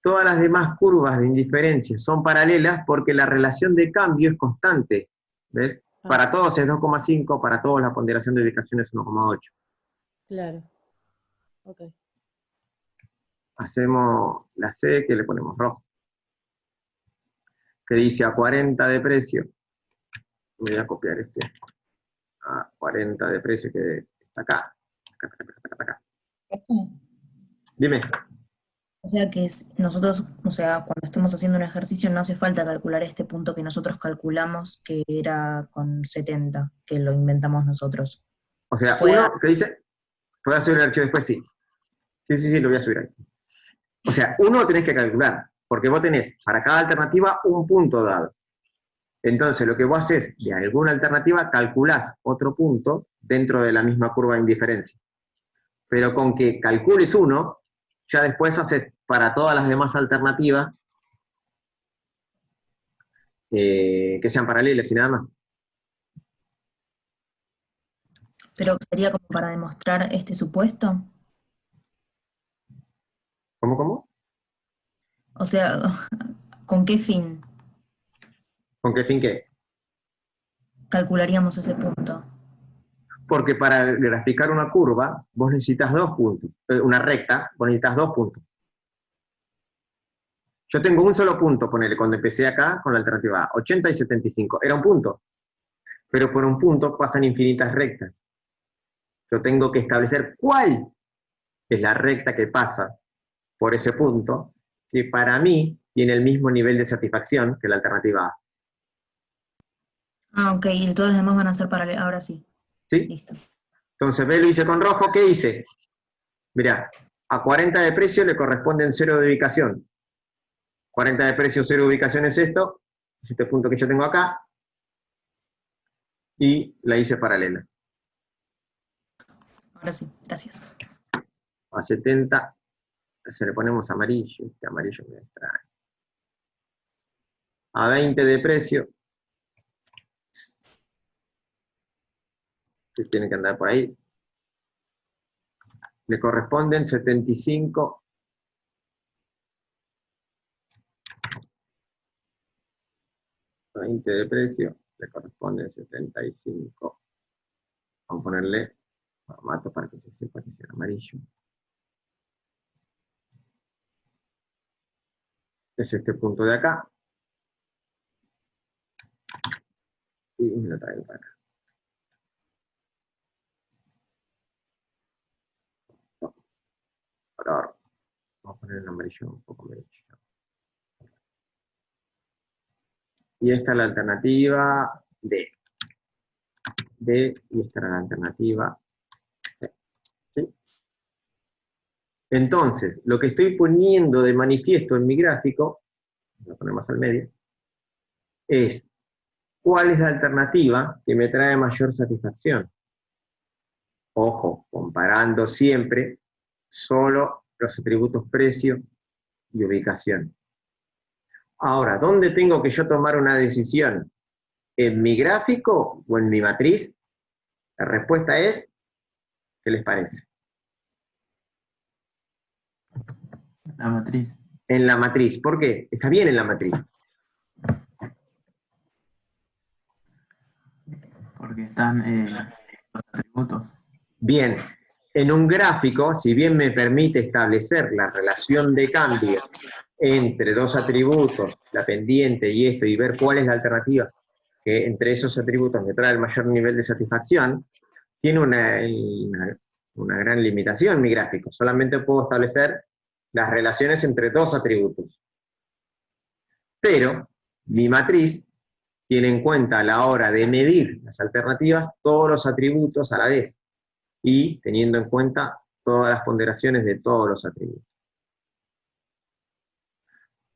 Speaker 1: todas las demás curvas de indiferencia son paralelas porque la relación de cambio es constante. ¿Ves?
Speaker 3: Ah,
Speaker 1: Para todos es 2,5, para todos la ponderación de ubicación es 1,8.
Speaker 3: claro. Ok.
Speaker 1: Hacemos la C, que le ponemos rojo, que dice a 40 de precio. Me voy a copiar este. A 40 de precio, que está acá. Acá. Dime.
Speaker 6: O sea que nosotros, o sea, cuando estemos haciendo un ejercicio no hace falta calcular este punto que nosotros calculamos que era con 70, que lo inventamos nosotros.
Speaker 1: O sea,
Speaker 6: Fue
Speaker 1: uno que dice, ¿puedo subir el archivo después? Sí. Sí, lo voy a subir ahí. O sea, uno tenés que calcular, porque vos tenés para cada alternativa un punto dado. Entonces, lo que vos haces de alguna alternativa, calculás otro punto dentro de la misma curva de indiferencia. Pero con que calcules uno, ya después haces para todas las demás alternativas que sean paralelas y nada más.
Speaker 6: pero sería como para demostrar este supuesto.
Speaker 1: ¿Cómo?
Speaker 6: O sea, ¿con qué fin
Speaker 1: ¿Con qué fin qué?
Speaker 6: calcularíamos ese punto?
Speaker 1: Porque para graficar una curva, vos necesitas 2 puntos. Una recta, vos necesitas 2 puntos. Yo tengo un solo punto, ponele, cuando empecé acá con la alternativa A, 80 y 75. Era un punto. Pero por un punto pasan infinitas rectas. Yo tengo que establecer cuál es la recta que pasa por ese punto, que para mí tiene el mismo nivel de satisfacción que la alternativa A.
Speaker 6: Ah, ok, y todos los demás van a ser paralelos. Ahora sí,
Speaker 1: ¿Sí?
Speaker 6: listo.
Speaker 1: Entonces, B lo hice con rojo, ¿qué hice? Mirá, a 40 de precio le corresponden 0 de ubicación. 40 de precio, 0 de ubicación es esto, es este punto que yo tengo acá, y la hice paralela.
Speaker 6: Ahora sí, gracias.
Speaker 1: A 70, se le ponemos amarillo, este amarillo me distrae. A 20 de precio, que tiene que andar por ahí, le corresponden 75. A 20 de precio, le corresponden 75. Vamos a ponerle formato para que se sepa que sea amarillo. Es este punto de acá. Y me lo traigo para acá. Ahora, vamos a poner el amarillo un poco menos. Y esta es la alternativa D. Y esta era la alternativa C. ¿Sí? Entonces, lo que estoy poniendo de manifiesto en mi gráfico, lo ponemos al medio, es cuál es la alternativa que me trae mayor satisfacción. Ojo, comparando siempre solo los atributos precio y ubicación. Ahora, ¿dónde tengo que yo tomar una decisión? ¿En mi gráfico o en mi matriz? La respuesta es, ¿qué les parece?
Speaker 7: La matriz.
Speaker 1: En la matriz. ¿Por qué? Está bien en la matriz.
Speaker 7: Porque están los atributos.
Speaker 1: Bien. En un gráfico, si bien me permite establecer la relación de cambio entre dos atributos, la pendiente y esto, y ver cuál es la alternativa que entre esos atributos me trae el mayor nivel de satisfacción, tiene una gran limitación mi gráfico. Solamente puedo establecer las relaciones entre dos atributos. Pero mi matriz tiene en cuenta a la hora de medir las alternativas todos los atributos a la vez, y teniendo en cuenta todas las ponderaciones de todos los atributos.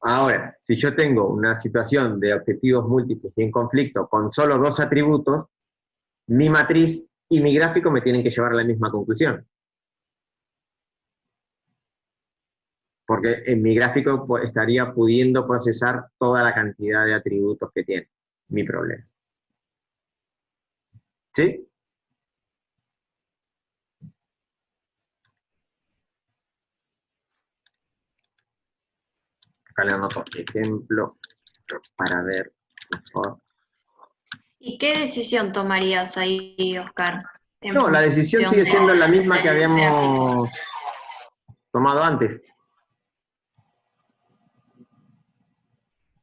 Speaker 1: Ahora, si yo tengo una situación de objetivos múltiples y en conflicto con solo dos atributos, mi matriz y mi gráfico me tienen que llevar a la misma conclusión. Porque en mi gráfico estaría pudiendo procesar toda la cantidad de atributos que tiene mi problema. ¿Sí? acá le anoto ejemplo para ver mejor.
Speaker 2: ¿Y qué decisión tomarías ahí, Oscar? En
Speaker 1: No, la decisión sigue
Speaker 2: función
Speaker 1: siendo la
Speaker 2: del
Speaker 1: misma que
Speaker 2: gráfico.
Speaker 1: habíamos tomado antes.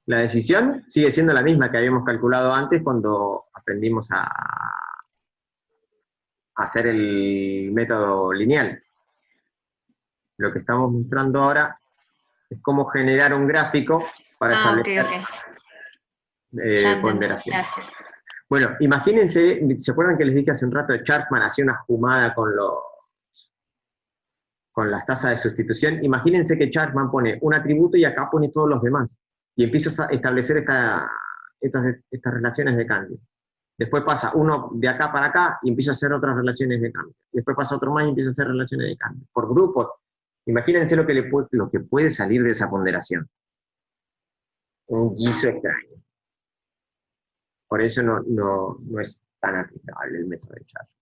Speaker 1: La decisión sigue siendo la misma que habíamos calculado antes cuando aprendimos a hacer el método lineal. Lo que estamos mostrando ahora es cómo generar un gráfico para
Speaker 2: Ok,
Speaker 1: establecer
Speaker 2: ok. Ya entendí,
Speaker 1: ponderación.
Speaker 2: gracias.
Speaker 1: Bueno, imagínense, ¿se acuerdan que les dije hace un rato que Chartman hacía una jugada con las tasas de sustitución? Imagínense que Chartman pone un atributo y acá pone todos los demás. Y empieza a establecer estas relaciones de cambio. Después pasa uno de acá para acá y empieza a hacer otras relaciones de cambio. Después pasa otro más y empieza a hacer relaciones de cambio. Por grupos. Imagínense lo que puede salir de esa ponderación. Un guiso extraño. Por eso no es tan aplicable el método de Chartman.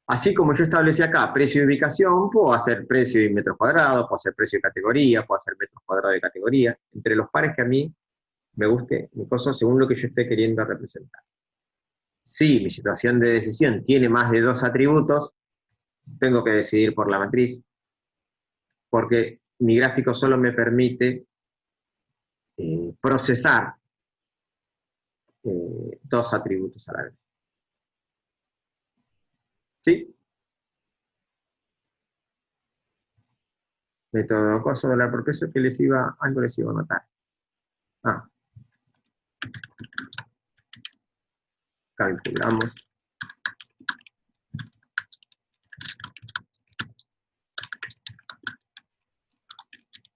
Speaker 1: Así como yo establecí acá precio y ubicación, puedo hacer precio y metros cuadrados, puedo hacer precio y categoría, puedo hacer metros cuadrados de categoría, entre los pares que a mí me guste mi cosa según lo que yo esté queriendo representar. Si mi situación de decisión tiene más de 2 atributos, tengo que decidir por la matriz, porque mi gráfico solo me permite procesar 2 atributos a la vez. ¿Sí? Método coso de la propiedad que algo les iba a notar. Calculamos.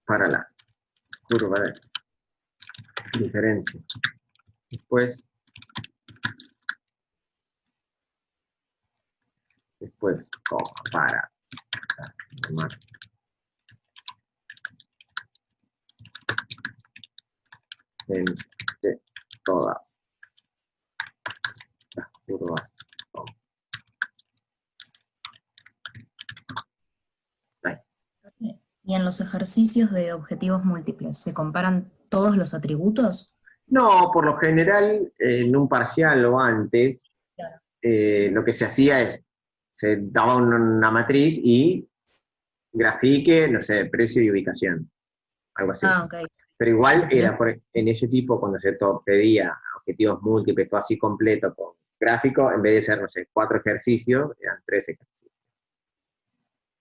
Speaker 1: Para la curva de diferencia. Después para más de todas las curvas.
Speaker 6: Y en los ejercicios de objetivos múltiples, ¿se comparan todos los atributos?
Speaker 1: No, por lo general, en un parcial o antes,
Speaker 6: Claro.
Speaker 1: Lo que se hacía es, se daba una matriz y grafique, no sé, precio y ubicación, algo así.
Speaker 6: Ah, ok.
Speaker 1: Pero igual
Speaker 6: Sí.
Speaker 1: era en ese tipo, cuando se pedía objetivos múltiples, todo así completo, con gráfico, en vez de ser, no sé, 4 ejercicios, eran 3 ejercicios.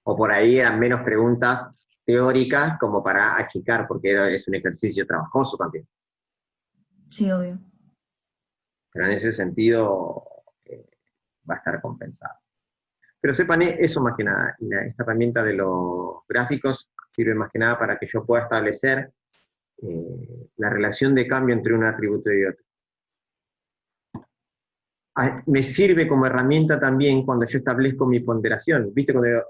Speaker 1: O por ahí eran menos preguntas teóricas como para achicar, porque es un ejercicio trabajoso también.
Speaker 6: Sí, obvio.
Speaker 1: Pero en ese sentido va a estar compensado. Pero sepan eso más que nada, esta herramienta de los gráficos sirve más que nada para que yo pueda establecer la relación de cambio entre un atributo y otro. Me sirve como herramienta también cuando yo establezco mi ponderación. ¿Viste cuando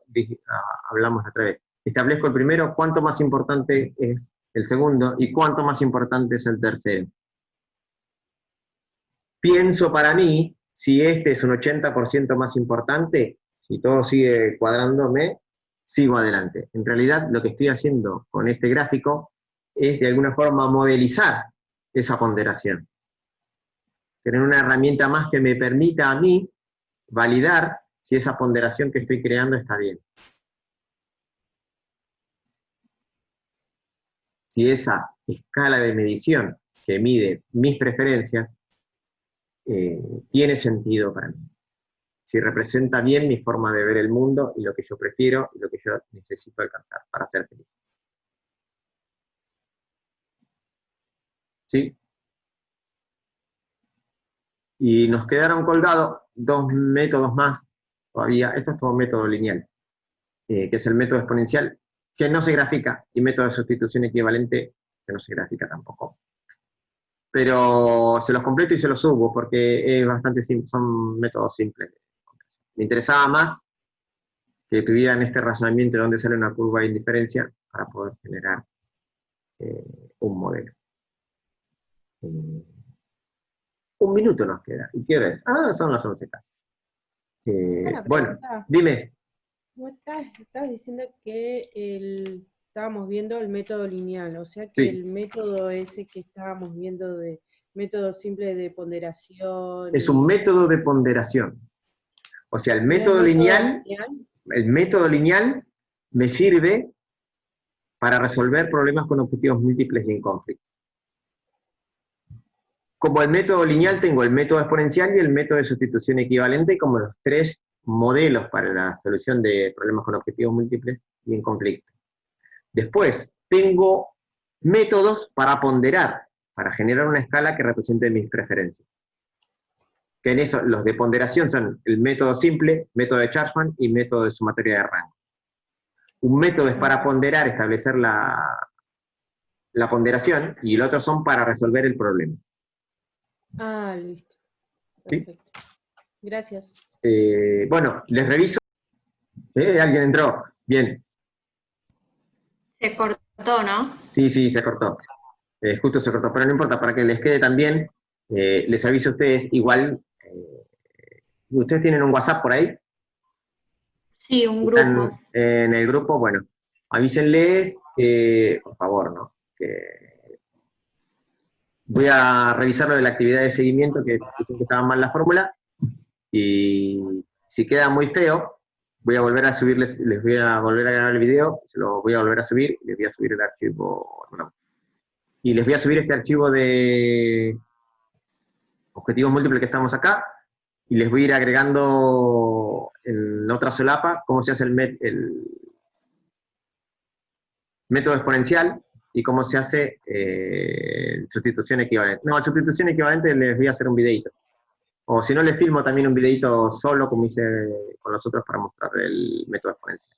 Speaker 1: hablamos otra vez? Establezco el primero, cuánto más importante es el segundo y cuánto más importante es el tercero. Pienso para mí, si este es un 80% más importante, si todo sigue cuadrándome, sigo adelante. En realidad, lo que estoy haciendo con este gráfico es, de alguna forma, modelizar esa ponderación. Tener una herramienta más que me permita a mí validar si esa ponderación que estoy creando está bien. Si esa escala de medición que mide mis preferencias tiene sentido para mí. Si representa bien mi forma de ver el mundo y lo que yo prefiero y lo que yo necesito alcanzar para ser feliz. ¿Sí? Y nos quedaron colgados 2 métodos más todavía. Esto es todo método lineal, que es el método exponencial, que no se grafica, y método de sustitución equivalente, que no se grafica tampoco. Pero se los completo y se los subo, porque es bastante simple, son métodos simples. Me interesaba más que tuvieran este razonamiento de dónde sale una curva de indiferencia para poder generar un modelo. 1 minuto nos queda. ¿Y qué hora es? Son las 11 casi. Bueno, dime.
Speaker 3: ¿Cómo estás diciendo que estábamos viendo el método lineal, o sea que
Speaker 1: Sí.
Speaker 3: el método ese que estábamos viendo de método simple de ponderación.
Speaker 1: Es un método de ponderación. O sea, el método lineal me sirve para resolver problemas con objetivos múltiples y en conflicto. Como el método lineal tengo el método exponencial y el método de sustitución equivalente como los 3 modelos para la solución de problemas con objetivos múltiples y en conflicto. Después, tengo métodos para ponderar, para generar una escala que represente mis preferencias. Que en eso, los de ponderación son el método simple, método de Churchman y método de sumatoria de rango. Un método es para ponderar, establecer la ponderación, y el otro son para resolver el problema.
Speaker 3: Ah, listo.
Speaker 1: ¿Sí?
Speaker 3: Perfecto. Gracias.
Speaker 1: Bueno, les reviso. ¿Alguien entró? Bien.
Speaker 2: Se cortó, ¿no?
Speaker 1: Sí, se cortó. Justo se cortó, pero no importa, para que les quede también, les aviso a ustedes, igual, ¿ustedes tienen un WhatsApp por ahí?
Speaker 2: Sí, un
Speaker 1: ¿Están
Speaker 2: grupo.
Speaker 1: en el grupo? Bueno, avísenles, por favor, ¿no? Que voy a revisar lo de la actividad de seguimiento, que dicen que estaba mal la fórmula, y si queda muy feo, voy a volver a subirles, les voy a volver a grabar el video, se lo voy a volver a subir, les voy a subir el archivo, no, y les voy a subir este archivo de objetivos múltiples que estamos acá, y les voy a ir agregando en otra solapa cómo se hace el método exponencial y cómo se hace sustitución equivalente. No, sustitución equivalente les voy a hacer un videito. O si no, les filmo también un videito solo, como hice con los otros, para mostrar el método exponencial.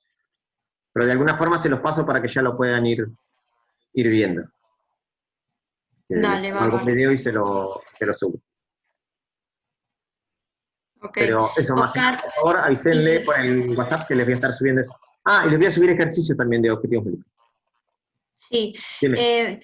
Speaker 1: Pero de alguna forma se los paso para que ya lo puedan ir viendo.
Speaker 2: Dale,
Speaker 1: algún
Speaker 2: bárbaro.
Speaker 1: video y se lo subo.
Speaker 2: Ok.
Speaker 1: Pero eso más,
Speaker 2: Oscar,
Speaker 1: por favor, avísenle por el WhatsApp que les voy a estar subiendo eso. Ah, y les voy a subir ejercicios también de objetivos múltiples.
Speaker 2: sí,
Speaker 1: Dime.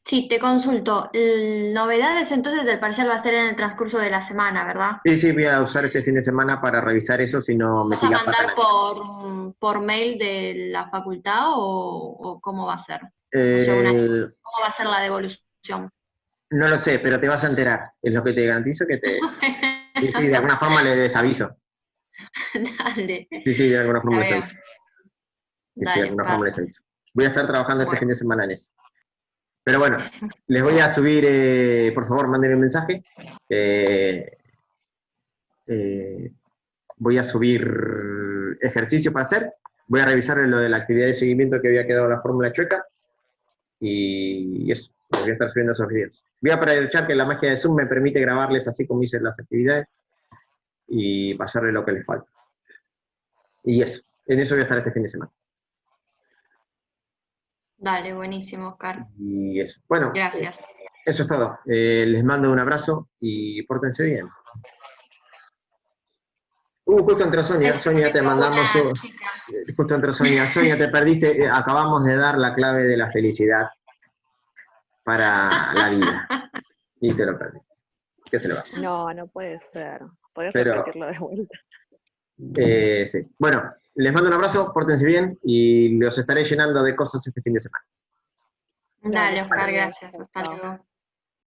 Speaker 2: sí, te consulto. Novedades entonces del parcial va a ser en el transcurso de la semana, ¿verdad?
Speaker 1: Sí, voy a usar este fin de semana para revisar eso, si no me
Speaker 2: ¿Vas a
Speaker 1: la
Speaker 2: mandar
Speaker 1: pata.
Speaker 2: por mail de la facultad o cómo va a ser? O sea, ¿cómo va a ser la devolución?
Speaker 1: No lo sé, pero te vas a enterar. Es lo que te garantizo que te... Sí, de alguna forma les aviso.
Speaker 2: Dale.
Speaker 1: Sí, de alguna forma les
Speaker 2: Está
Speaker 1: aviso.
Speaker 2: bien.
Speaker 1: Sí, de
Speaker 2: Dale,
Speaker 1: alguna
Speaker 2: Oscar.
Speaker 1: forma les aviso. Voy a estar trabajando este
Speaker 2: Bueno.
Speaker 1: fin de semana en eso. Pero bueno, les voy a subir, por favor, mándenme un mensaje. Voy a subir ejercicio para hacer. Voy a revisar lo de la actividad de seguimiento que había quedado la fórmula chueca. Y eso, voy a estar subiendo esos videos. Voy a aprovechar que la magia de Zoom me permite grabarles así como hice las actividades y pasarle lo que les falta. Y eso, en eso voy a estar este fin de semana.
Speaker 2: Dale, buenísimo, Oscar.
Speaker 1: Y eso. Bueno,
Speaker 2: Gracias.
Speaker 1: eso es todo. Les mando un abrazo y pórtense bien. Justo entró Sonia. Sonia, te mandamos justo entró Sonia. Sonia, te perdiste. Acabamos de dar la clave de la felicidad para la vida. Y te lo perdiste. ¿Qué se le va a hacer?
Speaker 8: No puede ser. ¿Podés
Speaker 1: Pero,
Speaker 8: repetirlo de vuelta?
Speaker 1: Sí. Bueno, les mando un abrazo, pórtense bien y los estaré llenando de cosas este fin de semana.
Speaker 2: Dale, Oscar,
Speaker 8: saludos.
Speaker 2: gracias. Hasta
Speaker 8: Chau.
Speaker 2: luego.